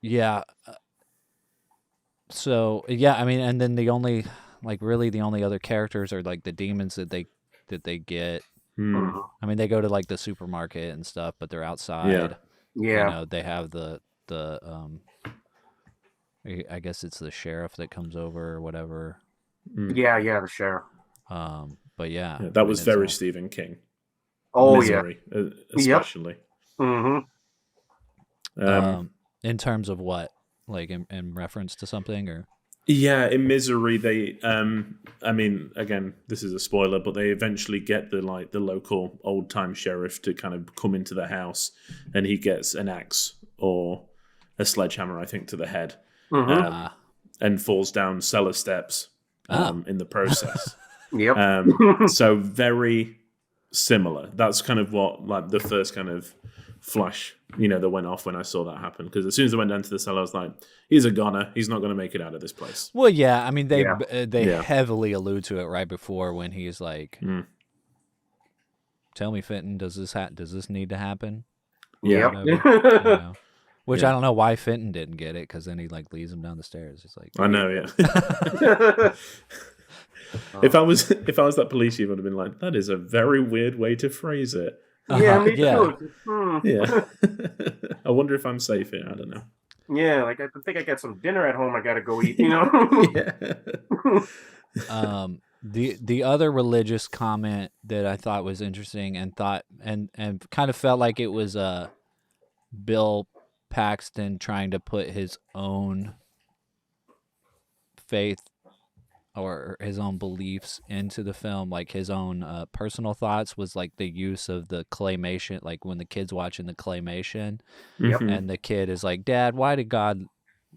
Yeah. So, yeah, I mean, and then the only other characters are like the demons that they get. I mean, they go to like the supermarket and stuff, but they're outside. Yeah. They have the I guess it's the sheriff that comes over or whatever. Yeah, the sheriff. But yeah, that was very Stephen King. Oh, Misery, especially. Yep. In terms of what, like in reference to something, or? Yeah, in Misery, they, I mean, again, this is a spoiler, but they eventually get the local old time sheriff to kind of come into the house, and he gets an axe or a sledgehammer, I think, to the head, and falls down cellar steps in the process. Yep. So very similar. That's kind of what, like, the first kind of flash, that went off when I saw that happen. Because as soon as I went down to the cellar, I was like, he's a goner. He's not going to make it out of this place. Well, yeah. I mean, they heavily allude to it right before when he's like, "Tell me, Fenton, does this need to happen?" Yeah. Which I don't know why Fenton didn't get it, because then he like leads him down the stairs. It's like, I know, yeah. If I was that police chief, I would have been like, that is a very weird way to phrase it. Yeah, me too. Yeah. I wonder if I'm safe here. I don't know. Yeah, like I think I got some dinner at home. I got to go eat. The other religious comment that I thought was interesting and kind of felt like it was Bill Paxton trying to put his own faith or his own beliefs into the film, like his own personal thoughts, was like the use of the claymation, like when the kid's watching the claymation and the kid is like, "Dad, why did God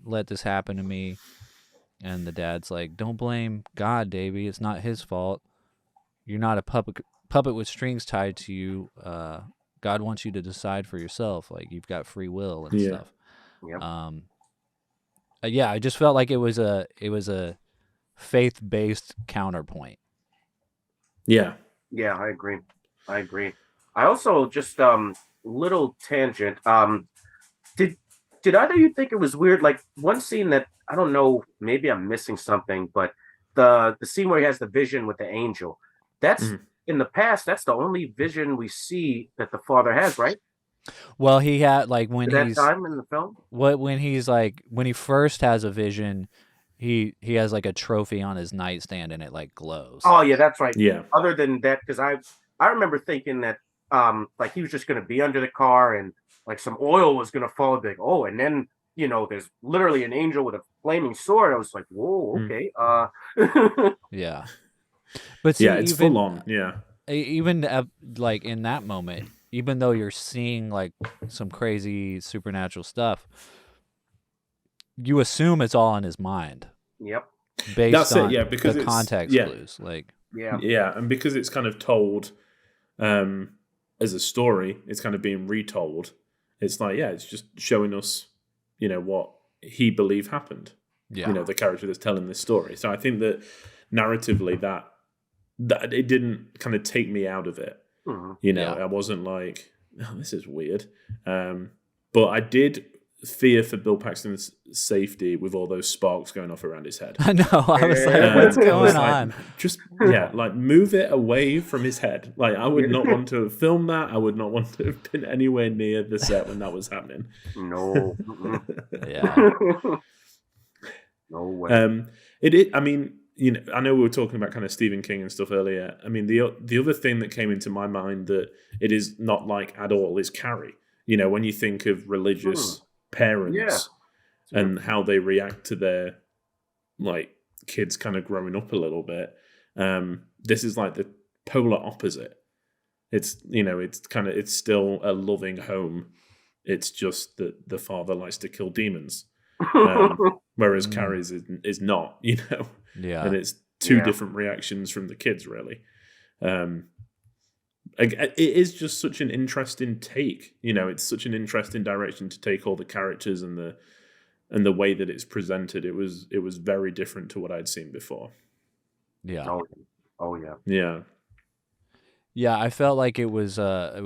let this happen to me?" And the dad's like, "Don't blame God, Davey. It's not his fault. You're not a puppet with strings tied to you. God wants you to decide for yourself. Like, you've got free will and stuff." Yep. I just felt like it was a faith-based counterpoint. Yeah, I agree. I also just little tangent. Did either of you think it was weird? Like one scene that I don't know, maybe I'm missing something, but the scene where he has the vision with the angel. That's in the past. That's the only vision we see that the father has, right? Well, he had like when that time in the film. When he first has a vision. He has like a trophy on his nightstand and it like glows. Oh yeah, that's right. Yeah. Other than that, because I remember thinking that like he was just gonna be under the car and like some oil was gonna fall and be like, oh, and then there's literally an angel with a flaming sword. I was like, whoa, okay. Yeah. But see, it's full on. Yeah. Even like in that moment, even though you're seeing like some crazy supernatural stuff, you assume it's all in his mind. Yep. Based on because the context clues. Like, yeah, and because it's kind of told as a story, it's kind of being retold. It's like, it's just showing us, what he believed happened. Yeah. The character that's telling this story. So I think that narratively that it didn't kind of take me out of it. I wasn't like, oh, this is weird. But I did fear for Bill Paxton's safety with all those sparks going off around his head. I know. I was like, what's going on? Just, move it away from his head. Like, I would not want to have filmed that. I would not want to have been anywhere near the set when that was happening. No. Yeah. No way. I mean, I know we were talking about kind of Stephen King and stuff earlier. I mean, the other thing that came into my mind that it is not like at all is Carrie. When you think of religious parents and how they react to their like kids kind of growing up a little bit, this is like the polar opposite. It's it's still a loving home. It's just that the father likes to kill demons, whereas Carrie's is not. And it's two different reactions from the kids, really. It is just such an interesting take. It's such an interesting direction to take all the characters and and the way that it's presented, it was very different to what I'd seen before. Yeah. Oh yeah. Yeah. Yeah, I felt like it was I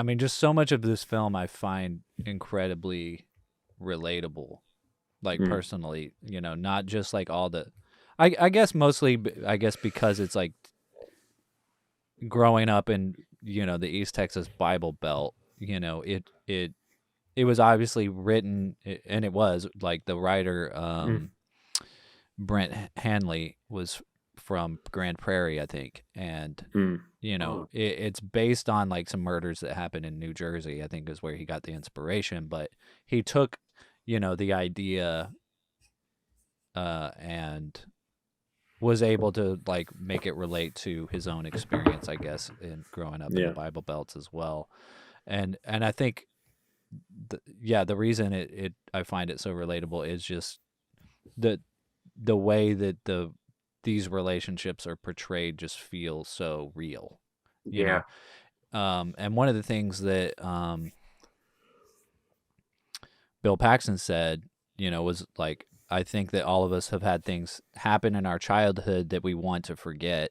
mean, just so much of this film I find incredibly relatable, like personally, you know, not just like all the, I guess mostly, I guess because it's like growing up in, you know, the East Texas Bible Belt, you know, it was obviously written, and it was like the writer, Brent Hanley was from Grand Prairie, I think, and you know, it's based on like some murders that happened in New Jersey, I think is where he got the inspiration, but he took, you know, the idea and was able to like make it relate to his own experience, I guess, in growing up in the Bible Belts as well. And I think the reason it I find it so relatable is just the way that these relationships are portrayed just feel so real, you know? And one of the things that Bill Paxton said, you know, was like, I think that all of us have had things happen in our childhood that we want to forget.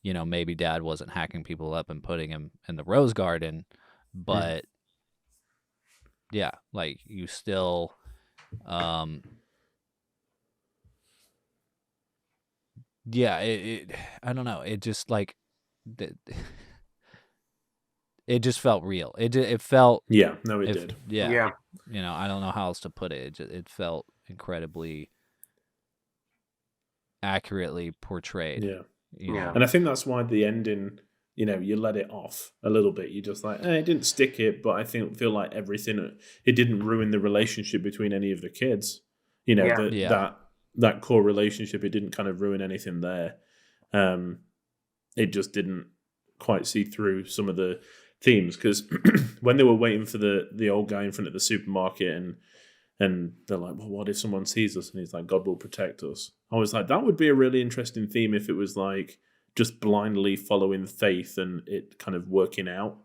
You know, maybe dad wasn't hacking people up and putting them in the rose garden, but yeah, like you still, yeah, it I don't know. It just like, it just felt real. It felt, Yeah, no, it did. Yeah. You know, I don't know how else to put it. It felt incredibly accurately portrayed. Yeah. You know? And I think that's why the ending, you know, you let it off a little bit. You just like, it didn't stick it, but I feel like everything, it didn't ruin the relationship between any of the kids. You know, that core relationship, it didn't kind of ruin anything there. It just didn't quite see through some of the themes, because when they were waiting for the old guy in front of the supermarket and they're like, well, what if someone sees us? And he's like, God will protect us. I was like, that would be a really interesting theme if it was like just blindly following faith and it kind of working out,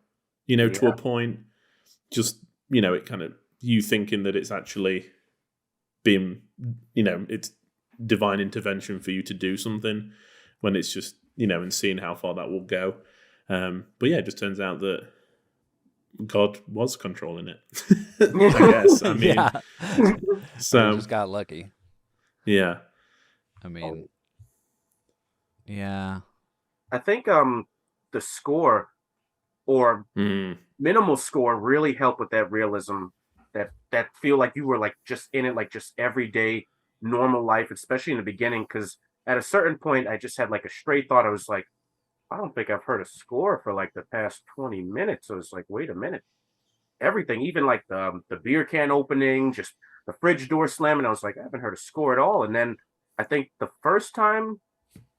you know, to a point. Just, you know, it kind of, you thinking that it's actually being, you know, it's divine intervention for you to do something, when it's just, you know, and seeing how far that will go. But yeah, it just turns out that God was controlling it. I guess. I mean, so we just got lucky. Yeah. I mean, yeah. I think the score or minimal score really helped with that realism, that feel like you were like just in it, like just everyday normal life, especially in the beginning. Because at a certain point, I just had like a stray thought. I was like, I don't think I've heard a score for like the past 20 minutes. So it's like, wait a minute. Everything, even like the beer can opening, just the fridge door slamming. I was like, I haven't heard a score at all. And then I think the first time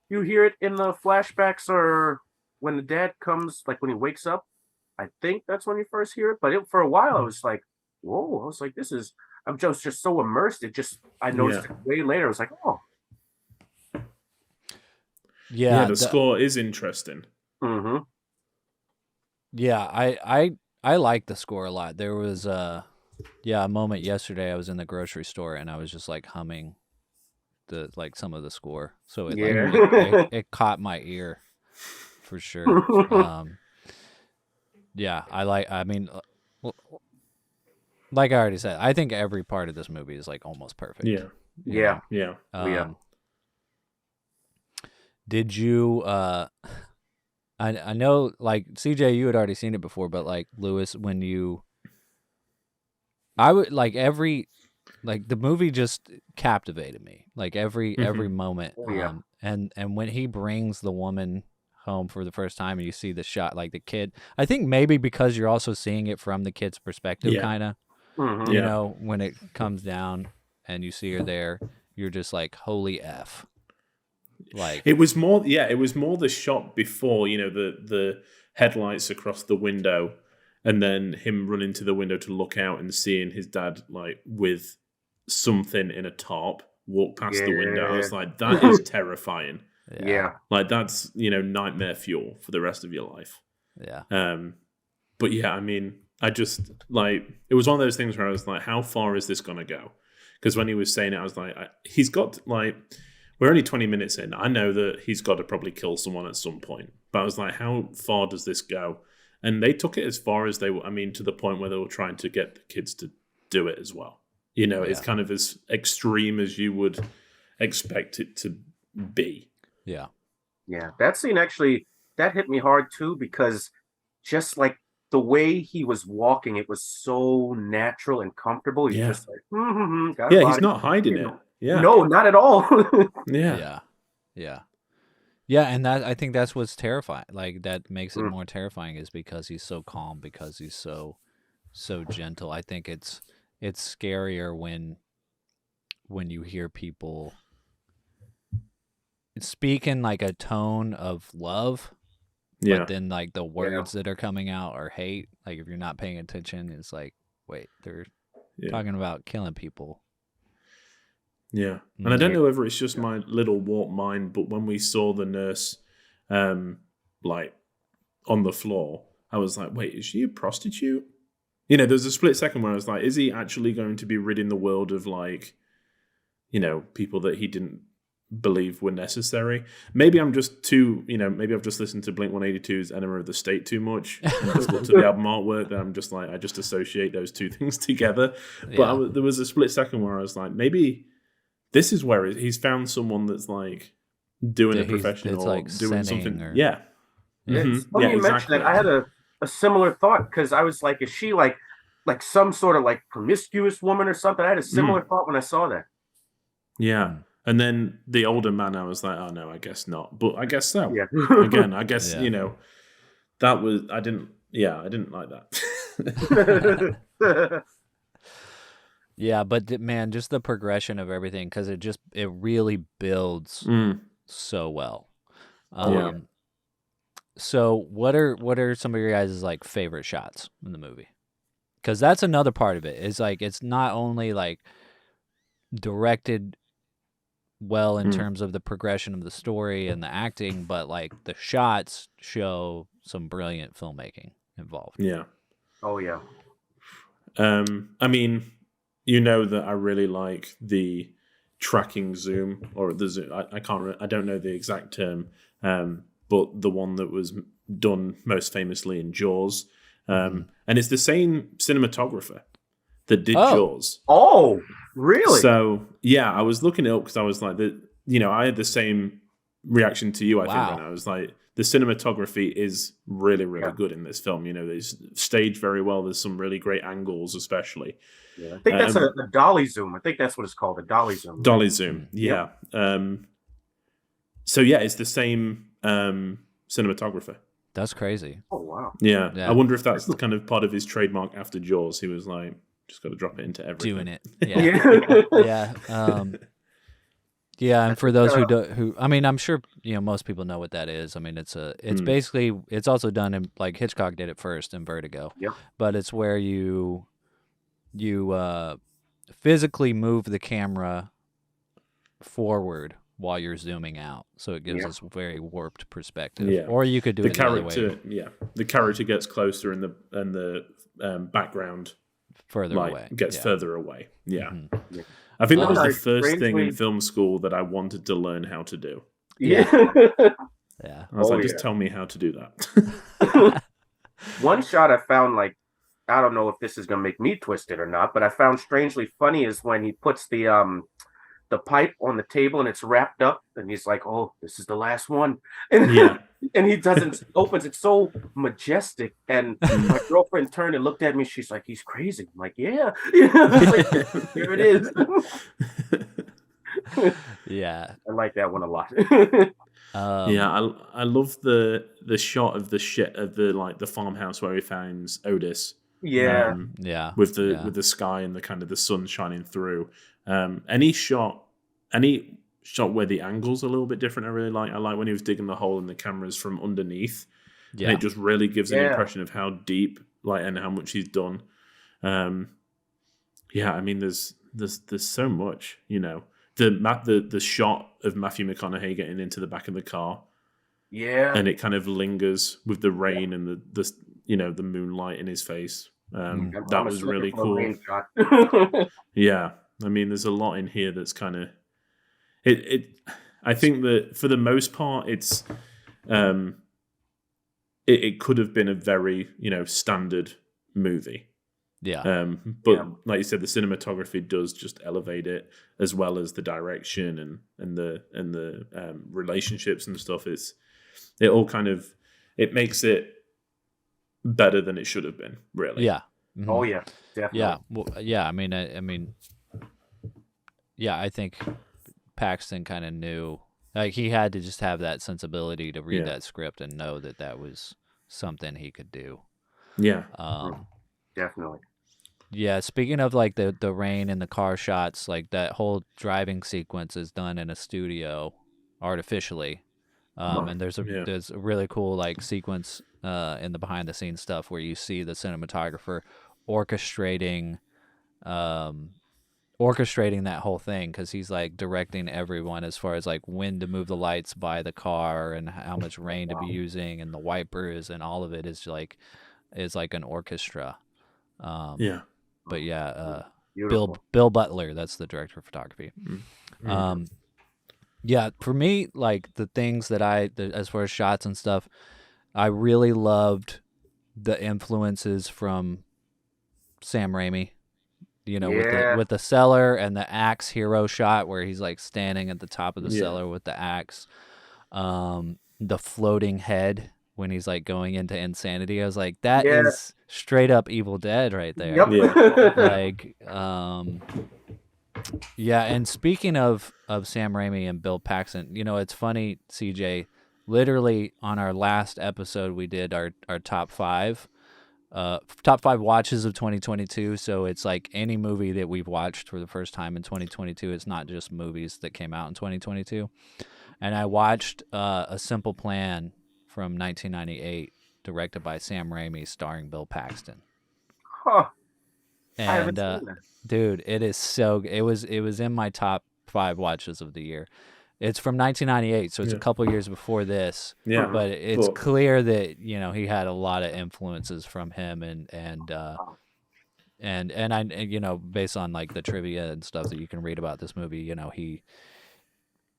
you hear it in the flashbacks, or when the dad comes, like when he wakes up, I think that's when you first hear it. But for a while, I was like, whoa. I was like, I'm just so immersed. I noticed it way later. I was like, oh. Yeah, the score is interesting. Mm-hmm. Yeah, I like the score a lot. There was a moment yesterday. I was in the grocery store and I was just like humming some of the score. So it caught my ear for sure. I mean, like I already said, I think every part of this movie is like almost perfect. Yeah. Did you I know, like, CJ, you had already seen it before, but like Lewis, I would like the movie just captivated me, like every moment. And when he brings the woman home for the first time and you see the shot, like the kid, I think maybe because you're also seeing it from the kid's perspective, kind of, you know, when it comes down and you see her there, you're just like, holy F. Like it was more the shot before, you know, the headlights across the window and then him running to the window to look out and seeing his dad like with something in a top walk past the window. I was like, that is terrifying. Like that's, you know, nightmare fuel for the rest of your life. Yeah. But yeah, I mean, I just like it was one of those things where I was like, how far is this gonna go? Because when he was saying it, I was like, he's got like we're only 20 minutes in. I know that he's got to probably kill someone at some point, but I was like, how far does this go? And they took it as far as they were. I mean, to the point where they were trying to get the kids to do it as well. You know, it's kind of as extreme as you would expect it to be. Yeah. Yeah, that scene actually, that hit me hard too, because just like the way he was walking, it was so natural and comfortable. He's just like, got a he's body. not hiding it. Yeah. No, not at all. Yeah. Yeah, and that I think that's what's terrifying. Like that makes it more terrifying is because he's so calm, because he's so gentle. I think it's scarier when you hear people speak in like a tone of love, but then like the words that are coming out are hate. Like if you're not paying attention, it's like, wait, they're talking about killing people. Yeah, and I don't know whether it's just my little warped mind, but when we saw the nurse, like on the floor, I was like, "Wait, is she a prostitute?" You know, there's a split second where I was like, "Is he actually going to be ridding the world of like, you know, people that he didn't believe were necessary?" Maybe I'm just too, you know, maybe I've just listened to Blink-182's "Enema of the State" too much, and just looked at the album artwork that I'm just like, I just associate those two things together. But there was a split second where I was like, maybe. This is where he's found someone that's like doing a profession or like doing something. Or... Yeah. It's funny you mentioned that. I had a similar thought because I was like, is she like some sort of like promiscuous woman or something? I had a similar thought when I saw that. Yeah. And then the older man, I was like, oh no, I guess not. But I guess so. Yeah. Again, I guess, you know, that was, I didn't like that. Yeah, but man, just the progression of everything, because it really builds so well. So what are some of your guys' like favorite shots in the movie? Because that's another part of it. It's like it's not only like directed well in terms of the progression of the story and the acting, but like the shots show some brilliant filmmaking involved. Yeah. Oh yeah. I mean, you know that I really like the tracking zoom or the zoom. I don't know the exact term, but the one that was done most famously in Jaws, and it's the same cinematographer that did Jaws. Oh, really? So yeah, I was looking it up because I was like, I had the same reaction to you. I think when I was like, the cinematography is really, really good in this film. You know, it's staged very well. There's some really great angles, especially. Yeah, I think that's a dolly zoom. I think that's what it's called, a dolly zoom. Dolly zoom, yeah. Yep. So yeah, it's the same cinematographer. That's crazy. Oh wow. Yeah. I wonder if that's kind of part of his trademark after Jaws. He was like, just got to drop it into everything. Doing it. Yeah. Yeah, and for those who I mean, I'm sure most people know what that is. I mean, it's basically it's also done in like Hitchcock did it first in Vertigo. Yep. But it's where you physically move the camera forward while you're zooming out, so it gives this very warped perspective. Yeah. Or you could do it the other way. Yeah, the character gets closer, and the background further away. Gets further away. Yeah. Mm-hmm. I think that was the first thing in film school that I wanted to learn how to do. Yeah. I was just tell me how to do that. One shot I found, like, I don't know if this is going to make me twisted or not, but I found strangely funny is when he puts the pipe on the table and it's wrapped up and he's like, oh, this is the last one. And, and he opens it so majestic. And my girlfriend turned and looked at me. She's like, he's crazy. I'm like, yeah. Like, here it is. Yeah. I like that one a lot. I love the shot of the farmhouse where he finds Otis. With the sky and the kind of the sun shining through. Any shot where the angle's a little bit different, I really like. I like when he was digging the hole and the camera's from underneath. Yeah. And it just really gives an impression of how deep, and how much he's done. I mean, there's so much, the shot of Matthew McConaughey getting into the back of the car. Yeah. And it kind of lingers with the rain and the moonlight in his face. That I'm a was sucker really for a cool. rain shot. Yeah, I mean, there's a lot in here that's kind of it. I think that for the most part, it's it could have been a very standard movie. Yeah. But like you said, the cinematography does just elevate it, as well as the direction and the relationships and stuff. It all kind of it makes it better than it should have been, really. Yeah. Mhm. Oh yeah, definitely. Yeah. Well, yeah. I mean, yeah. I think Paxton kind of knew, like, he had to just have that sensibility to read that script and know that that was something he could do. Yeah. Definitely. Yeah. Speaking of like the rain and the car shots, like that whole driving sequence is done in a studio artificially. And there's a really cool like sequence in the behind the scenes stuff where you see the cinematographer orchestrating that whole thing, because he's like directing everyone as far as like when to move the lights by the car and how much rain to be using and the wipers, and all of it is like an orchestra. But yeah, Bill Butler, that's the director of photography. Yeah, for me, like the things that as far as shots and stuff, I really loved the influences from Sam Raimi. With the cellar and the axe hero shot where he's like standing at the top of the cellar with the axe. The floating head when he's like going into insanity. I was like, that is straight up Evil Dead right there. Yep. Like, yeah. And speaking of Sam Raimi and Bill Paxton, it's funny, CJ, literally on our last episode, we did our top 5 watches of 2022. So it's like any movie that we've watched for the first time in 2022. It's not just movies that came out in 2022. And I watched A Simple Plan from 1998, directed by Sam Raimi, starring Bill Paxton. Huh. And I haven't seen that. dude, it is so. It was in my top 5 watches of the year. It's from 1998, so it's a couple years before this. Yeah, but it's clear that he had a lot of influences from him, and I based on like the trivia and stuff that you can read about this movie,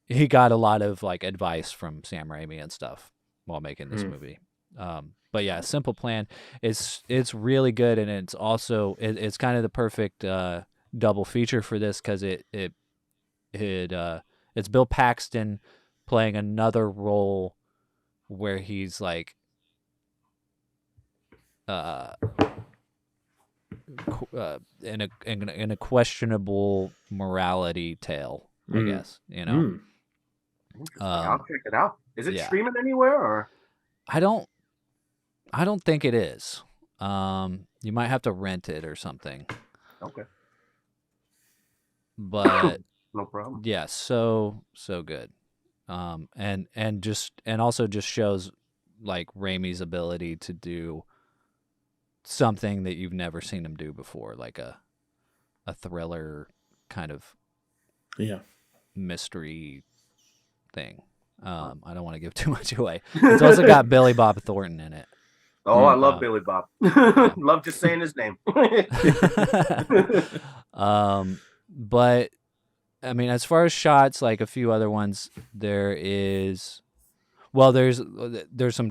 he got a lot of like advice from Sam Raimi and stuff while making this movie. But yeah, Simple Plan it's really good, and it's also it's kind of the perfect double feature for this, because it's Bill Paxton playing another role where he's like in a questionable morality tale, I guess. I'll check it out. Is it streaming anywhere, or? I don't think it is. You might have to rent it or something. Okay. But no problem. Yeah, so good. And also just shows like Raimi's ability to do something that you've never seen him do before, like a thriller kind of mystery thing. I don't want to give too much away. It's also got Billy Bob Thornton in it. Oh, I love Billy Bob. Love just saying his name. But I mean, as far as shots, like a few other ones, there's some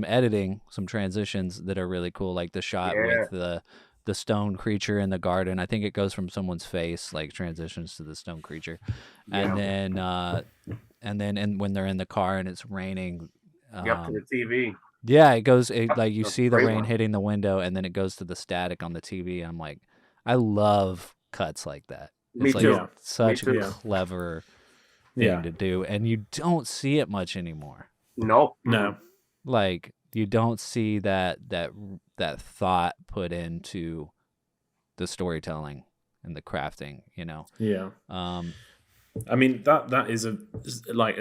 editing, some transitions that are really cool, like the shot with the stone creature in the garden. I think it goes from someone's face, like transitions to the stone creature, and then when they're in the car and it's raining, to the TV. Yeah, it goes like you see the rain hitting the window, and then it goes to the static on the TV. I'm like, I love cuts like that. Me It's too. like such a clever thing to do, and you don't see it much anymore. No. Like you don't see that thought put into the storytelling and the crafting. Yeah. I mean that is a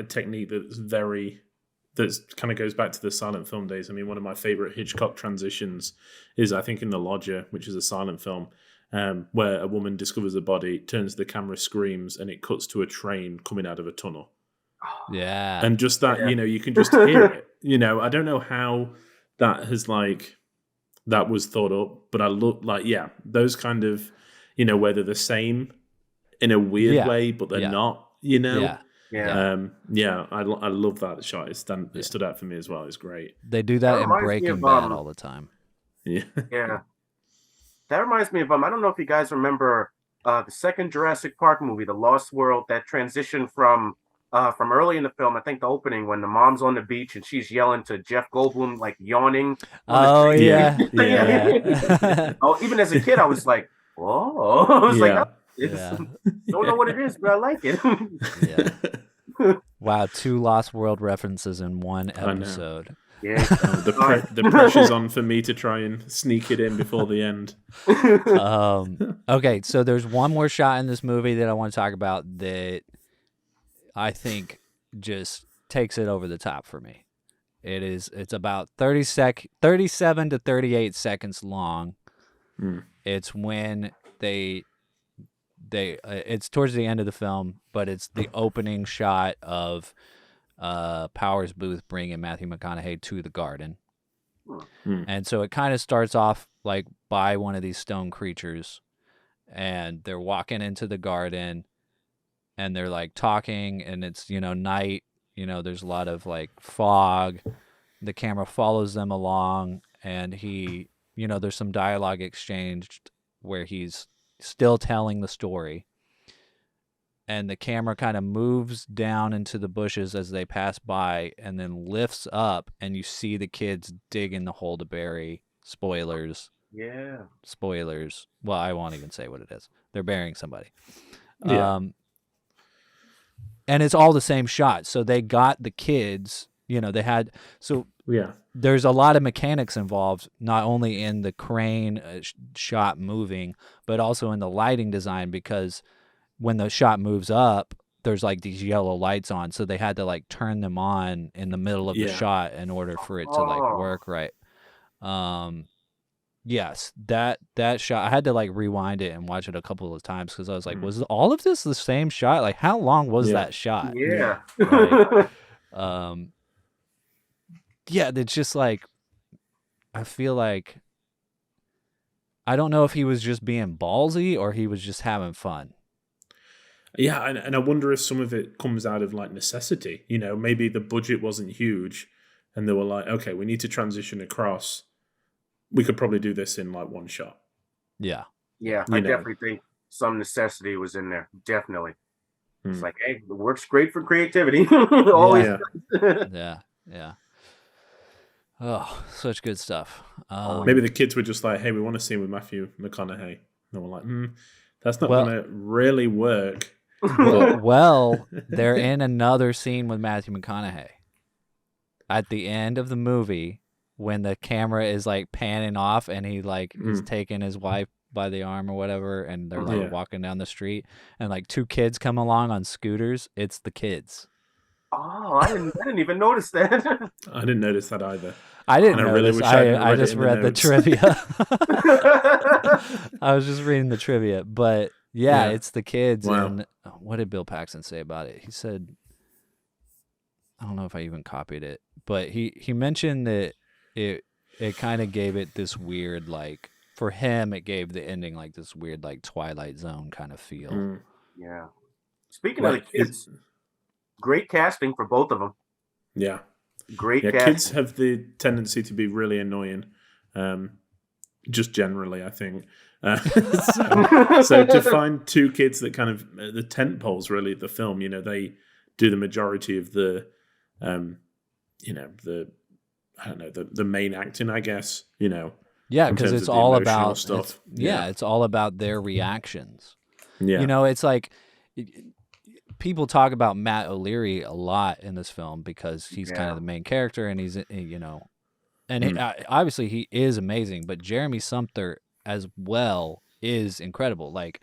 technique that kind of goes back to the silent film days. I mean, one of my favorite Hitchcock transitions is, I think, in The Lodger, which is a silent film, where a woman discovers a body, turns to the camera, screams, and it cuts to a train coming out of a tunnel. Yeah. And just that, you can just hear it. I don't know how that has that was thought up. But I look like, those kind of, where they're the same in a weird way, but they're not, Yeah. I love that shot. It stood out for me as well. It's great. They do that in Breaking Bad all the time. Yeah. Yeah. That reminds me of I don't know if you guys remember the second Jurassic Park movie, The Lost World, that transition from early in the film, I think the opening when the mom's on the beach and she's yelling to Jeff Goldblum, like yawning. Oh yeah. Oh, even as a kid, I was like, whoa. I was like, don't know what it is, but I like it. Wow, 2 Lost World references in one episode. Yeah. The pressure's on for me to try and sneak it in before the end. Okay, so there's one more shot in this movie that I want to talk about that I think just takes it over the top for me. It's about 37 to 38 seconds long. It's when it's towards the end of the film, but it's the opening shot of Powers Boothe bringing Matthew McConaughey to the garden. And so it kind of starts off like by one of these stone creatures, and they're walking into the garden and they're like talking, and it's, night, there's a lot of like fog. The camera follows them along, and there's some dialogue exchanged where he's still telling the story. And the camera kind of moves down into the bushes as they pass by and then lifts up, and you see the kids dig in the hole to bury. Spoilers. Yeah. Spoilers. Well, I won't even say what it is. They're burying somebody. Yeah. And it's all the same shot. So they got the kids, there's a lot of mechanics involved, not only in the crane shot moving, but also in the lighting design, because when the shot moves up, there's like these yellow lights on, so they had to like turn them on in the middle of the shot in order for it to like work right. Yes, that shot, I had to like rewind it and watch it a couple of times because I was like, was all of this the same shot? Like, how long was that shot? Yeah. Like, it's just like, I feel like, I don't know if he was just being ballsy or he was just having fun. Yeah, and I wonder if some of it comes out of like necessity. Maybe the budget wasn't huge, and they were like, okay, we need to transition across. We could probably do this in like one shot. Yeah. Yeah, I definitely think some necessity was in there. Definitely. It's like, hey, it works great for creativity. Always. Yeah. Oh, such good stuff. Maybe the kids were just like, hey, we want to see with Matthew McConaughey. And we're like, that's not going to really work. Well, they're in another scene with Matthew McConaughey. At the end of the movie, when the camera is like panning off and he like is taking his wife by the arm or whatever, and they're like walking down the street, and like 2 kids come along on scooters. It's the kids. Oh, I didn't even notice that. I didn't notice that either. I didn't notice. I just read the trivia. I was just reading the trivia, but it's the kids. Wow. And what did Bill Paxton say about it? He said, I don't know if I even copied it, but he mentioned that it kind of gave it this weird, like, for him, it gave the ending like this weird, like, Twilight Zone kind of feel. Yeah. Speaking of the kids, great casting for both of them. Yeah. Great casting. Kids have the tendency to be really annoying, just generally, I think. So to find 2 kids that kind of, the tent poles really of the film, they do the majority of the, the main acting, I guess, Yeah, because it's all about stuff. It's all about their reactions. Yeah. It's like people talk about Matt O'Leary a lot in this film because he's kind of the main character, and he's and obviously he is amazing. But Jeremy Sumpter as well is incredible. Like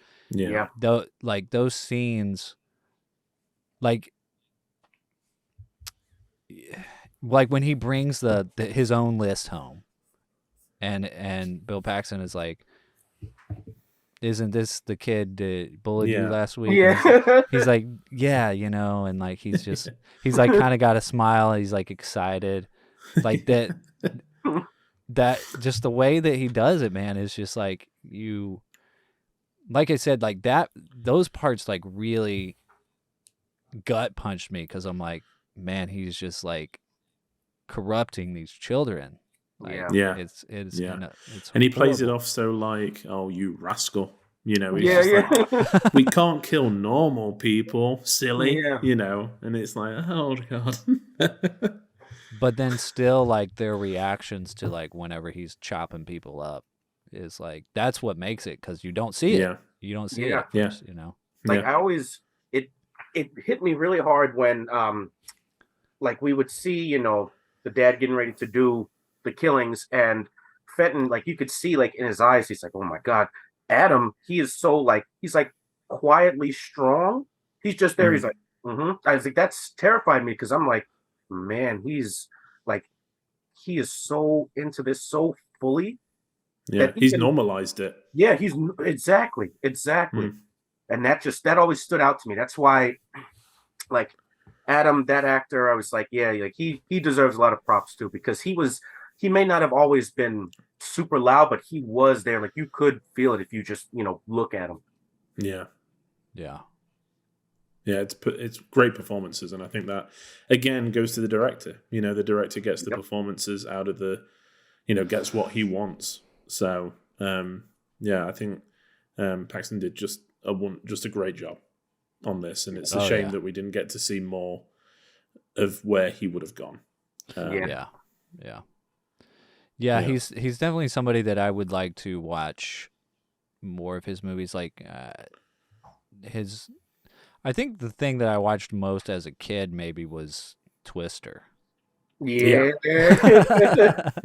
those scenes, like when he brings his own list home. And Bill Paxton is like, isn't this the kid that bullied you last week? Yeah. He's like, yeah, and like he's like kind of got a smile. He's like excited, like that. that just the way that he does it, man, is just like like I said, like that, those parts like really gut punched me because I'm like, man, he's just like corrupting these children. Like, Yeah. it's And he plays it horrible. off so like, oh, you rascal. You know, he's Yeah, just yeah. like, we can't kill normal people, silly. Yeah. You know, and it's like, oh god. But then still, like their reactions to like whenever he's chopping people up is like that's what makes it because you don't see it. Yeah. You don't see it Yeah. at first, you know. Like Yeah. I always, it hit me really hard when like we would see, you know, the dad getting ready to do the killings, and Fenton, like you could see like in his eyes, he's like, oh my god, Adam, he is so like he's like quietly strong. He's just there. He's like, I was like, that's terrified me because I'm like, man, he's like, he is so into this so fully. Yeah. that he He's can- normalized it. Yeah, he's exactly. And that always stood out to me. That's why, like Adam, that actor, I was like, yeah, like he deserves a lot of props too, because he may not have always been super loud, but he was there. Like you could feel it if you just, you know, look at him. Yeah. Yeah. Yeah, it's great performances, and I think that again goes to the director. You know, the director gets the performances out of the, you know, gets what he wants. So yeah, I think Paxton did just a great job on this, and it's a shame that we didn't get to see more of where he would have gone. Yeah, he's definitely somebody that I would like to watch more of his movies. Like I think the thing that I watched most as a kid maybe was Twister. Yeah.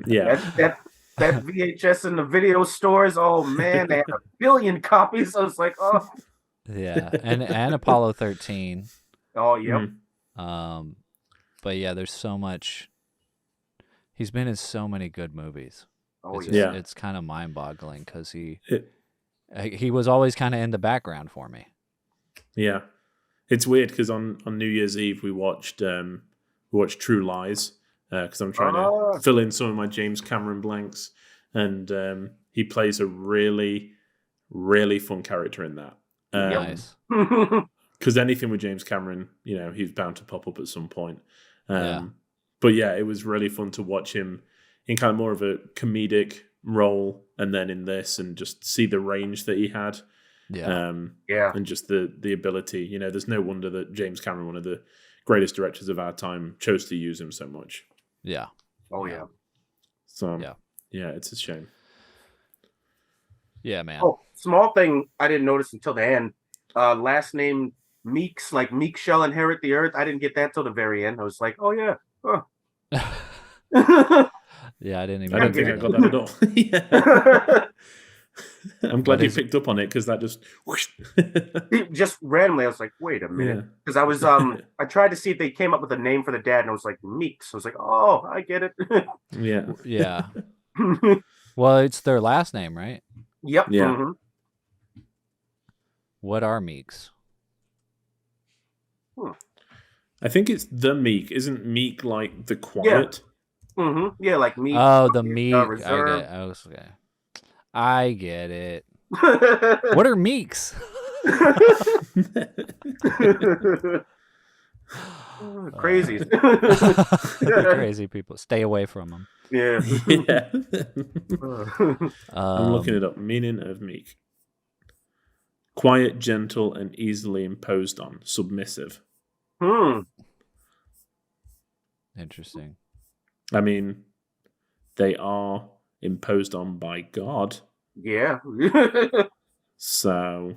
Yeah. That VHS in the video stores, oh man, they had 1 billion copies. I was like, oh. Yeah, and Apollo 13. Oh, yep. But yeah, there's so much. He's been in so many good movies. Oh, It's kind of mind-boggling because he was always kind of in the background for me. Yeah, it's weird because on New Year's Eve we watched True Lies because I'm trying to fill in some of my James Cameron blanks, and he plays a really, really fun character in that. Nice. Because anything with James Cameron, you know, he's bound to pop up at some point. But yeah, it was really fun to watch him in kind of more of a comedic role, and then in this, and just see the range that he had. And just the ability. You know, there's no wonder that James Cameron, one of the greatest directors of our time, chose to use him so much. Yeah. Oh yeah. So yeah, it's a shame. Yeah, man. Oh, small thing I didn't notice until the end. Last name Meeks, like Meek shall inherit the earth. I didn't get that till the very end. I was like, oh yeah. Oh. Yeah, I didn't even. I don't think I got that at all. I'm glad you picked up on it because that just whoosh. Just randomly, I was like, wait a minute, because I was I tried to see if they came up with a name for the dad, and I was like Meeks. I was like, oh, I get it. Yeah. Well, it's their last name, right? Yep. Yeah. Mm-hmm. What are Meeks? I think it's the Meek. Isn't Meek like the quiet? Mm-hmm. Yeah, like Meek. Oh, the Meek. Reserve. I get it. What are Meeks? Crazy. Crazy people. Stay away from them. Yeah. Yeah. I'm looking it up. Meaning of Meek. Quiet, gentle, and easily imposed on. Submissive. Interesting. I mean, they are imposed on by God. Yeah. So,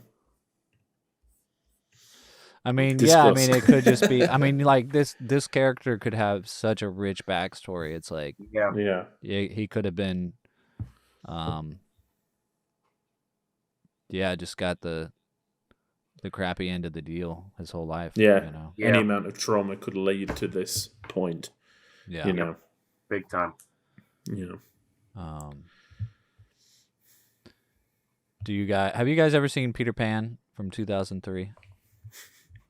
I mean, discuss. it could just be. I mean, like this character could have such a rich backstory. It's like, yeah, he could have been, just got the crappy end of the deal his whole life. Yeah. You know? Any amount of trauma could lead to this point. Yeah. You know. big time. You have know. you guys ever seen Peter Pan from 2003?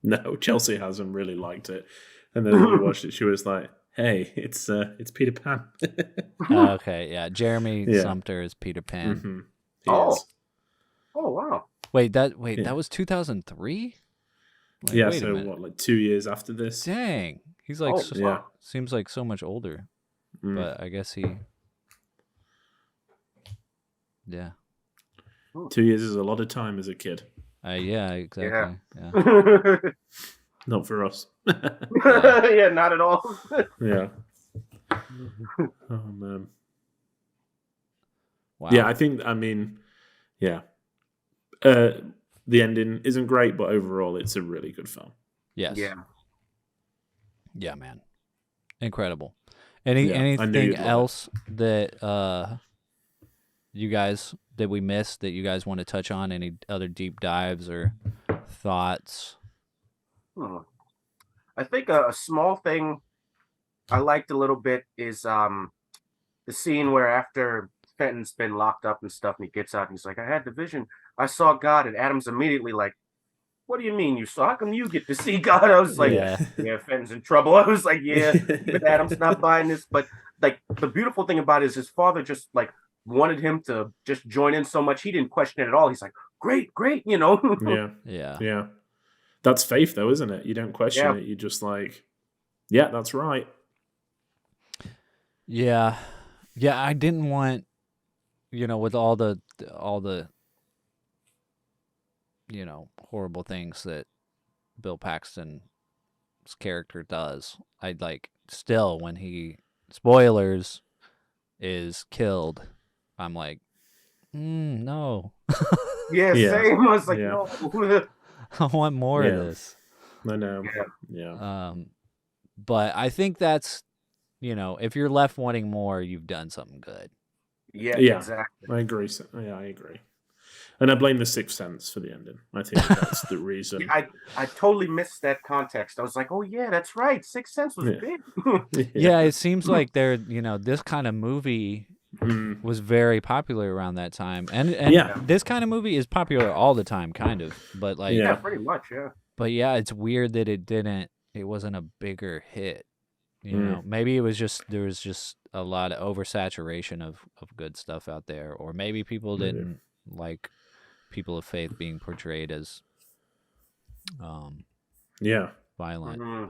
No, Chelsea hasn't really liked it. And then when we watched it, she was like, Hey, it's Peter Pan. Okay, yeah. Jeremy Yeah. Sumter is Peter Pan. Mm-hmm. Oh. Oh, wow. That was 2003? Yeah, wait a so minute. what, like 2 years after this? Dang. He's like, Oh, Yeah. seems like so much older. Mm. But I guess yeah. 2 years is a lot of time as a kid. Yeah, exactly. Yeah. Not for us. Yeah, not at all. Yeah. Oh, man. Wow. Yeah, I mean, yeah. The ending isn't great, but overall, it's a really good film. Yes. Yeah. Yeah, man. Incredible. I knew Anything you'd love it. else that you guys that we missed that you guys want to touch on? Any other deep dives or thoughts? I think a small thing I liked a little bit is the scene where after Fenton's been locked up and stuff, and he gets out and he's like, I had the vision. I saw God. And Adam's immediately like, what do you mean you saw? How come you get to see God? I was like, Yeah. yeah, Fenton's in trouble. I was like, yeah, but Adam's not buying this. But like the beautiful thing about it is his father just like wanted him to just join in so much. He didn't question it at all. He's like, great, you know? Yeah. Yeah. That's faith, though, isn't it? You don't question it. You're just like, yeah, that's right. Yeah. Yeah, I didn't want, with all the horrible things that Bill Paxton's character does. I'd like still when he spoilers is killed, I'm like, no. Yeah, same. I was like, no. I want more of this. I know. Yeah. But I think that's, if you're left wanting more, you've done something good. Yeah, exactly. I agree. Yeah, I agree. And I blame The Sixth Sense for the ending. I think that's the reason. I totally missed that context. I was like, oh, yeah, that's right. Sixth Sense was big. Yeah, it seems like this kind of movie was very popular around that time. And this kind of movie is popular all the time, kind of. But like, yeah, pretty much, yeah. But yeah, it's weird that it wasn't a bigger hit. Maybe it was there was just a lot of oversaturation of good stuff out there. Or maybe people didn't like people of faith being portrayed as violent.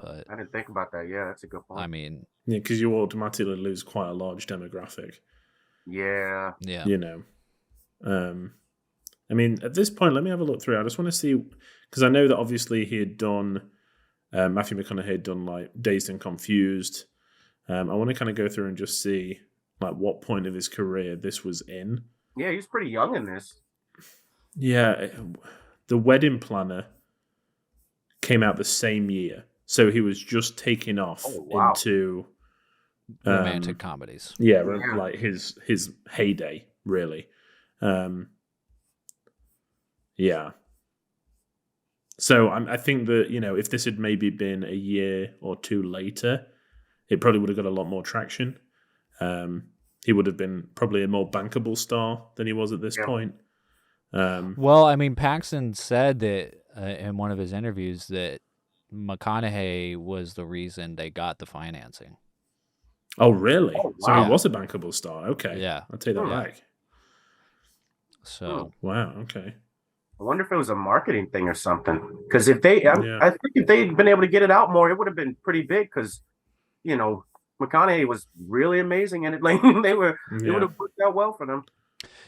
But I didn't think about that. Yeah, that's a good point. I mean, because you automatically lose quite a large demographic. Yeah. I mean, at this point, let me have a look through. I just want to see, because I know that obviously he had done, Matthew McConaughey had done like Dazed and Confused. I want to kind of go through and just see like what point of his career this was in. Yeah, he was pretty young in this. Yeah, The Wedding Planner came out the same year, so he was just taking off into romantic comedies. Yeah, like his heyday, really. Yeah. So I think that, if this had maybe been a year or two later, it probably would have got a lot more traction. He would have been probably a more bankable star than he was at this point. Well, I mean, Paxton said that in one of his interviews that McConaughey was the reason they got the financing. Oh, really? Oh, wow. So he was a bankable star. Okay. Yeah. I'll take that back. So. Wow. Okay. I wonder if it was a marketing thing or something. Because I think if they'd been able to get it out more, it would have been pretty big. Because, McConaughey was really amazing in it. Like it would have worked out well for them.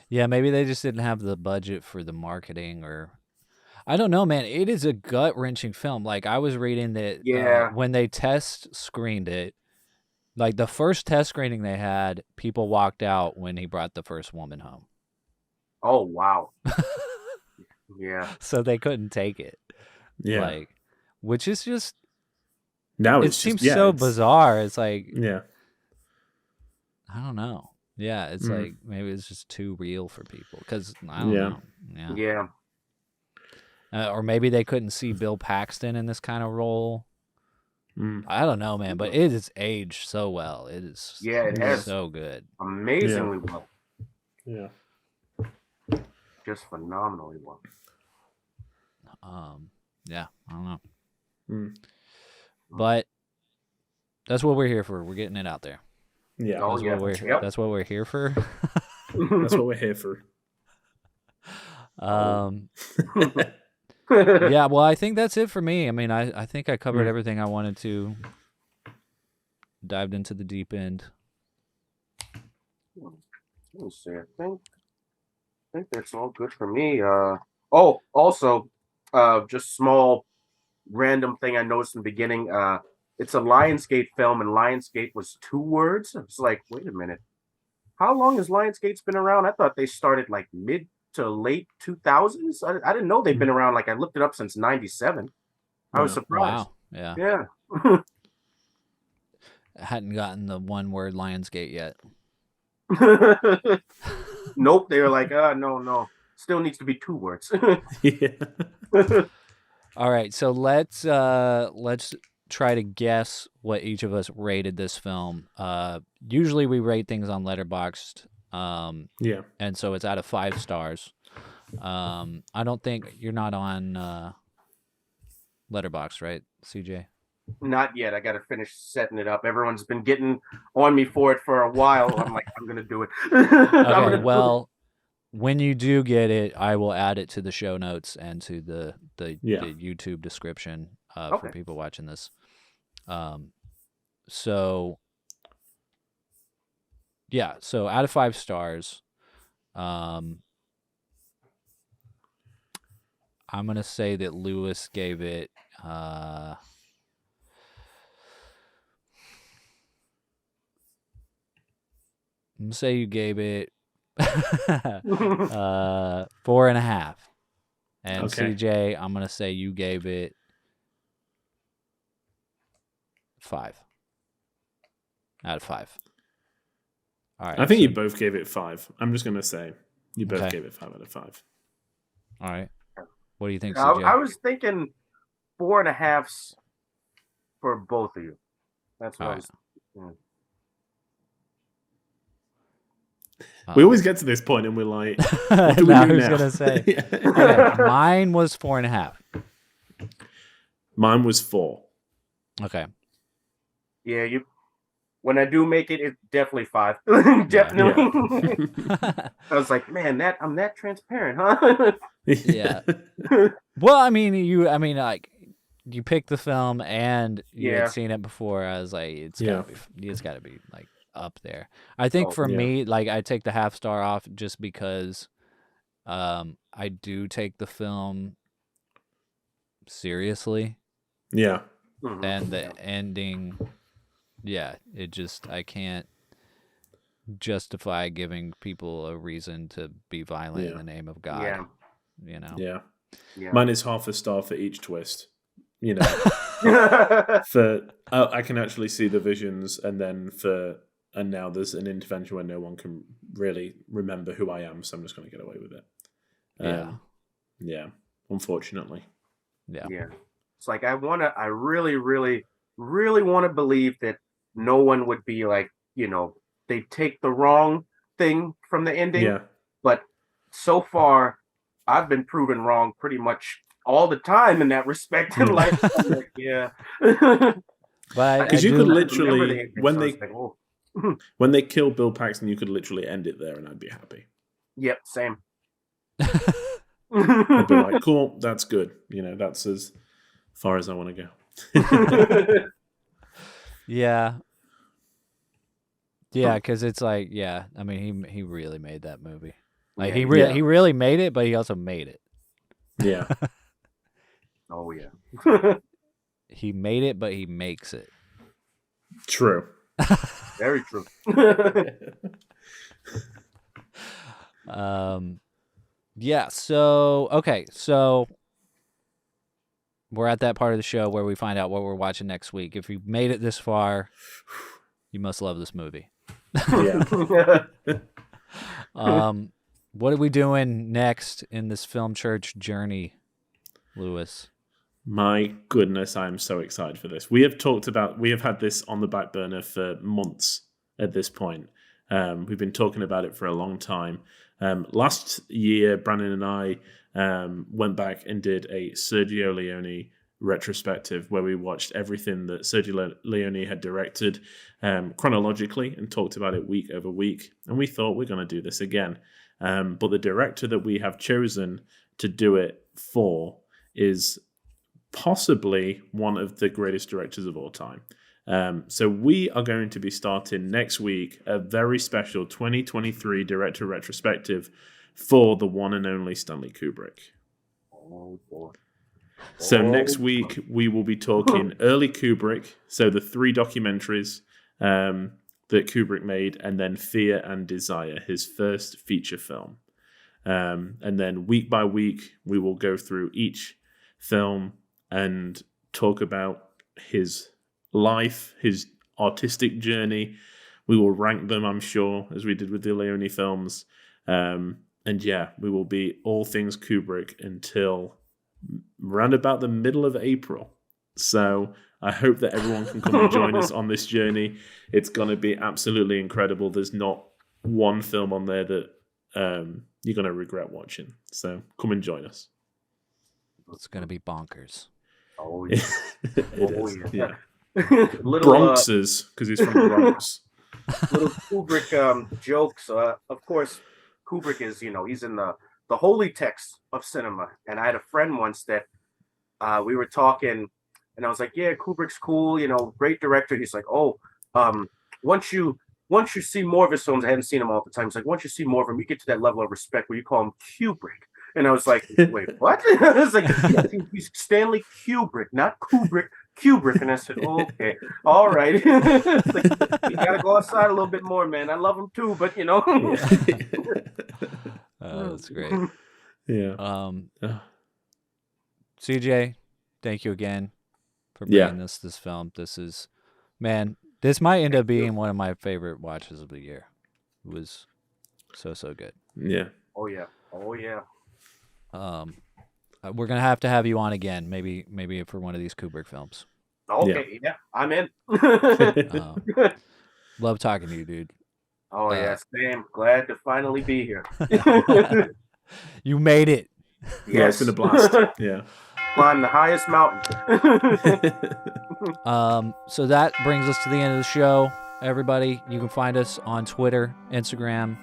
Yeah, maybe they just didn't have the budget for the marketing, or I don't know, man. It is a gut-wrenching film. Like I was reading that when they test screened it, like the first test screening they had, people walked out when he brought the first woman home. Oh, wow. Yeah. So they couldn't take it. Yeah. Like, which is just now it seems so bizarre. It's like I don't know. Yeah, it's like maybe it's just too real for people because I don't know. Yeah. Or maybe they couldn't see Bill Paxton in this kind of role. I don't know, man, but it is aged so well. It is it has so good. Amazingly well. Yeah. Just phenomenally well. Yeah, I don't know. But That's what we're here for. We're getting it out there. Yeah, Oh, yeah. Yep. That's what we're here for. that's what we're here for. Yeah, well, I think that's it for me. I mean, I think I covered everything I wanted to. Dived into the deep end. Let me see. I think that's all good for me. Also, just small random thing I noticed in the beginning. It's a Lionsgate film, and Lionsgate was 2 words. It's like, wait a minute. How long has Lionsgate's been around? I thought they started like mid to late 2000s. I didn't know they've been around. Like, I looked it up since 97. I was surprised. Wow. Yeah. I hadn't gotten the 1-word Lionsgate yet. Nope. They were like, no. Still needs to be 2 words. Yeah. All right, so let's try to guess what each of us rated this film. Usually we rate things on Letterboxd. Yeah. And so it's out of 5 stars. I don't think you're not on Letterboxd, right, CJ? Not yet. I got to finish setting it up. Everyone's been getting on me for it for a while. I'm like, I'm going to do it. Okay, well, when you do get it, I will add it to the show notes and to the YouTube description for people watching this. So out of 5 stars, I'm going to say that Lewis gave it I'm gonna say you gave it 4.5, and Okay. CJ, I'm gonna say you gave it 5 out of 5. All right. I think you both gave it 5. I'm just gonna say you both gave it 5 out of 5. All right. What do you think, CJ? I was thinking 4.5s for both of you. That's what I was. We always get to this point and we're like, what do we do I was now? gonna say. Okay, mine was 4.5. Mine was 4. Okay. Yeah, when I do make it, it's definitely 5. Definitely. I was like, man, I'm that transparent, huh? Yeah. Well, I mean, like, you picked the film and you had seen it before. I was like, it's gotta be like up there. I think for me, like, I take the half star off just because I do take the film seriously. Yeah. And the ending, it just, I can't justify giving people a reason to be violent in the name of God. Yeah. You know? Yeah. Mine is half a star for each twist. You know, I can actually see the visions, and now there's an intervention where no one can really remember who I am, so I'm just going to get away with it. Yeah. Unfortunately. Yeah. It's like I really, really, really want to believe that no one would be like, they take the wrong thing from the ending. Yeah. But so far, I've been proven wrong pretty much all the time in that respect in life. Like, But because you could literally, the when they kill Bill Paxton, you could literally end it there, and I'd be happy. Yep, same. I'd be like, cool, that's good. That's as far as I want to go. Yeah, because it's like, I mean, he really made that movie. Like, he really made it, but he also made it. Yeah. Oh yeah. He made it, but he makes it. True. Very true. So we're at that part of the show where we find out what we're watching next week. If you made it this far, you must love this movie. Yeah. What are we doing next in this film church journey, Lewis? My goodness, I am so excited for this. We have had this on the back burner for months at this point. We've been talking about it for a long time. Last year, Brandon and I went back and did a Sergio Leone retrospective where we watched everything that Sergio Leone had directed chronologically and talked about it week over week. And we thought we're going to do this again. But the director that we have chosen to do it for is possibly one of the greatest directors of all time. So we are going to be starting next week a very special 2023 director retrospective for the one and only Stanley Kubrick. Oh, boy. So next week we will be talking early Kubrick, so the 3 documentaries that Kubrick made, and then Fear and Desire, his first feature film. And then week by week we will go through each film and talk about his life, his artistic journey. We will rank them, I'm sure, as we did with the Leone films. And yeah, we will be all things Kubrick until round about the middle of April. So I hope that everyone can come and join us on this journey. It's going to be absolutely incredible. There's not one film on there that you're going to regret watching. So come and join us. It's going to be bonkers. Oh, yeah. Yeah. Little, Bronxers, because he's from the Bronx. Little Kubrick jokes. Of course, Kubrick is, he's in the holy text of cinema. And I had a friend once that we were talking, and I was like, yeah, Kubrick's cool, great director. He's like, once you see more of his films, I hadn't seen him all the time. He's like, once you see more of him, you get to that level of respect where you call him Kubrick. And I was like, wait, what? I was like, he's Stanley Kubrick, not Kubrick. Kubrick. And I said, okay, all right. Like, you gotta go outside a little bit more, man. I love him too, but That's great. Yeah. CJ, thank you again for bringing this film. This is, man, this might end up being one of my favorite watches of the year. It was so good. Yeah. Oh yeah. We're gonna have to have you on again, maybe for one of these Kubrick films. Okay, yeah, I'm in. Love talking to you, dude. Oh yeah, Sam, glad to finally be here. You made it. Yeah, it's been a blast. Yeah. Climb the highest mountain. So that brings us to the end of the show. Everybody, you can find us on Twitter, Instagram,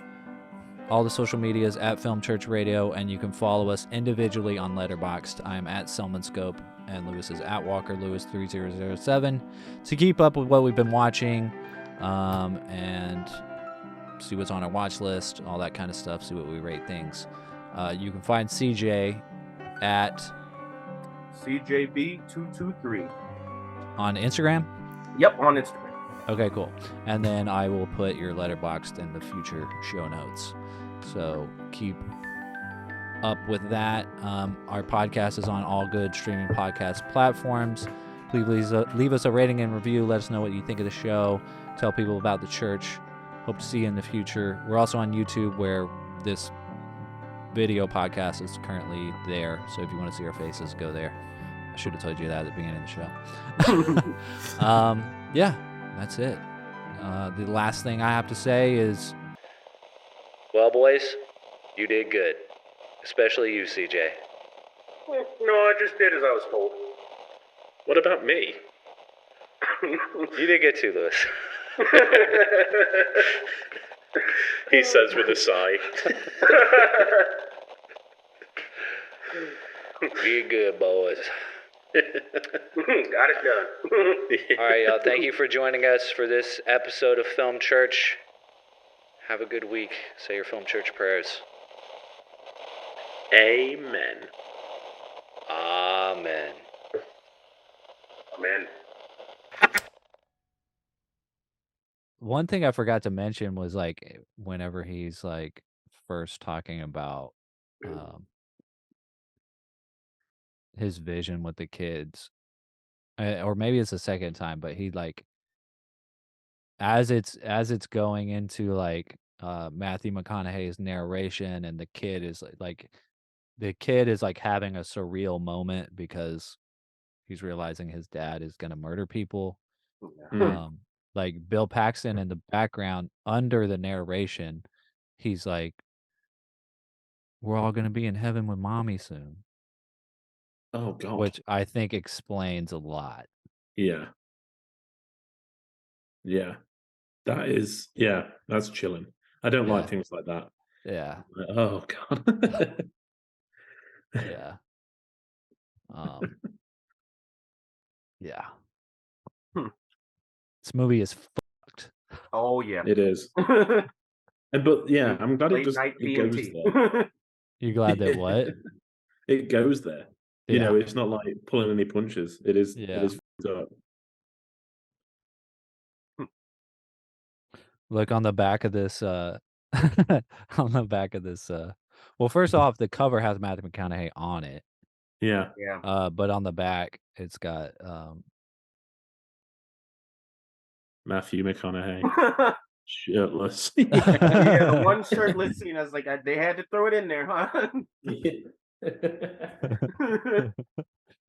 all the social medias at Film Church Radio, and you can follow us individually on Letterboxd. I'm at Selman Scope, and Lewis is at Walker Lewis 3007 to keep up with what we've been watching, and see what's on our watch list, all that kind of stuff. See what we rate things. You can find CJ at CJB223 on Instagram. Yep, on Instagram. Okay, cool. And then I will put your Letterboxd in the future show notes. So keep up with that. Our podcast is on all good streaming podcast platforms. Please leave us a rating and review. Let us know what you think of the show. Tell people about the church. Hope to see you in the future. We're also on YouTube, where this video podcast is currently there. So if you want to see our faces, go there. I should have told you that at the beginning of the show. Yeah, that's it. The last thing I have to say is, well, boys, you did good. Especially you, CJ. No, I just did as I was told. What about me? You did good too, Lewis. He says with a sigh. Be good, boys. Got it done. All right, y'all. Thank you for joining us for this episode of Film Church. Have a good week. Say your Film Church prayers. Amen. Amen. Amen. one thing I forgot to mention was like whenever he's like first talking about his vision with the kids, or maybe it's the second time, but he like as it's going into like Matthew McConaughey's narration, and the kid is like having a surreal moment because he's realizing his dad is gonna murder people. Like Bill Paxton in the background under the narration, he's like, "We're all gonna be in heaven with mommy soon." Oh God. which I think explains a lot. Yeah. Yeah. That's chilling. I don't like Yeah. things like that. Yeah. Like, oh God. Yeah. Yeah. Hmm. This movie is fucked. Oh yeah. It is. But yeah, I'm glad Late night it goes B&T. there. You glad that what? It goes there. You Yeah. know, it's not like pulling any punches. It is Yeah. fucked up. Look on the back of this on the back of this well, first off, the cover has Matthew McConaughey on it. Yeah. Yeah. But on the back it's got Matthew McConaughey. Shirtless. Yeah, the one shirtless scene, I was like, they had to throw it in there, huh?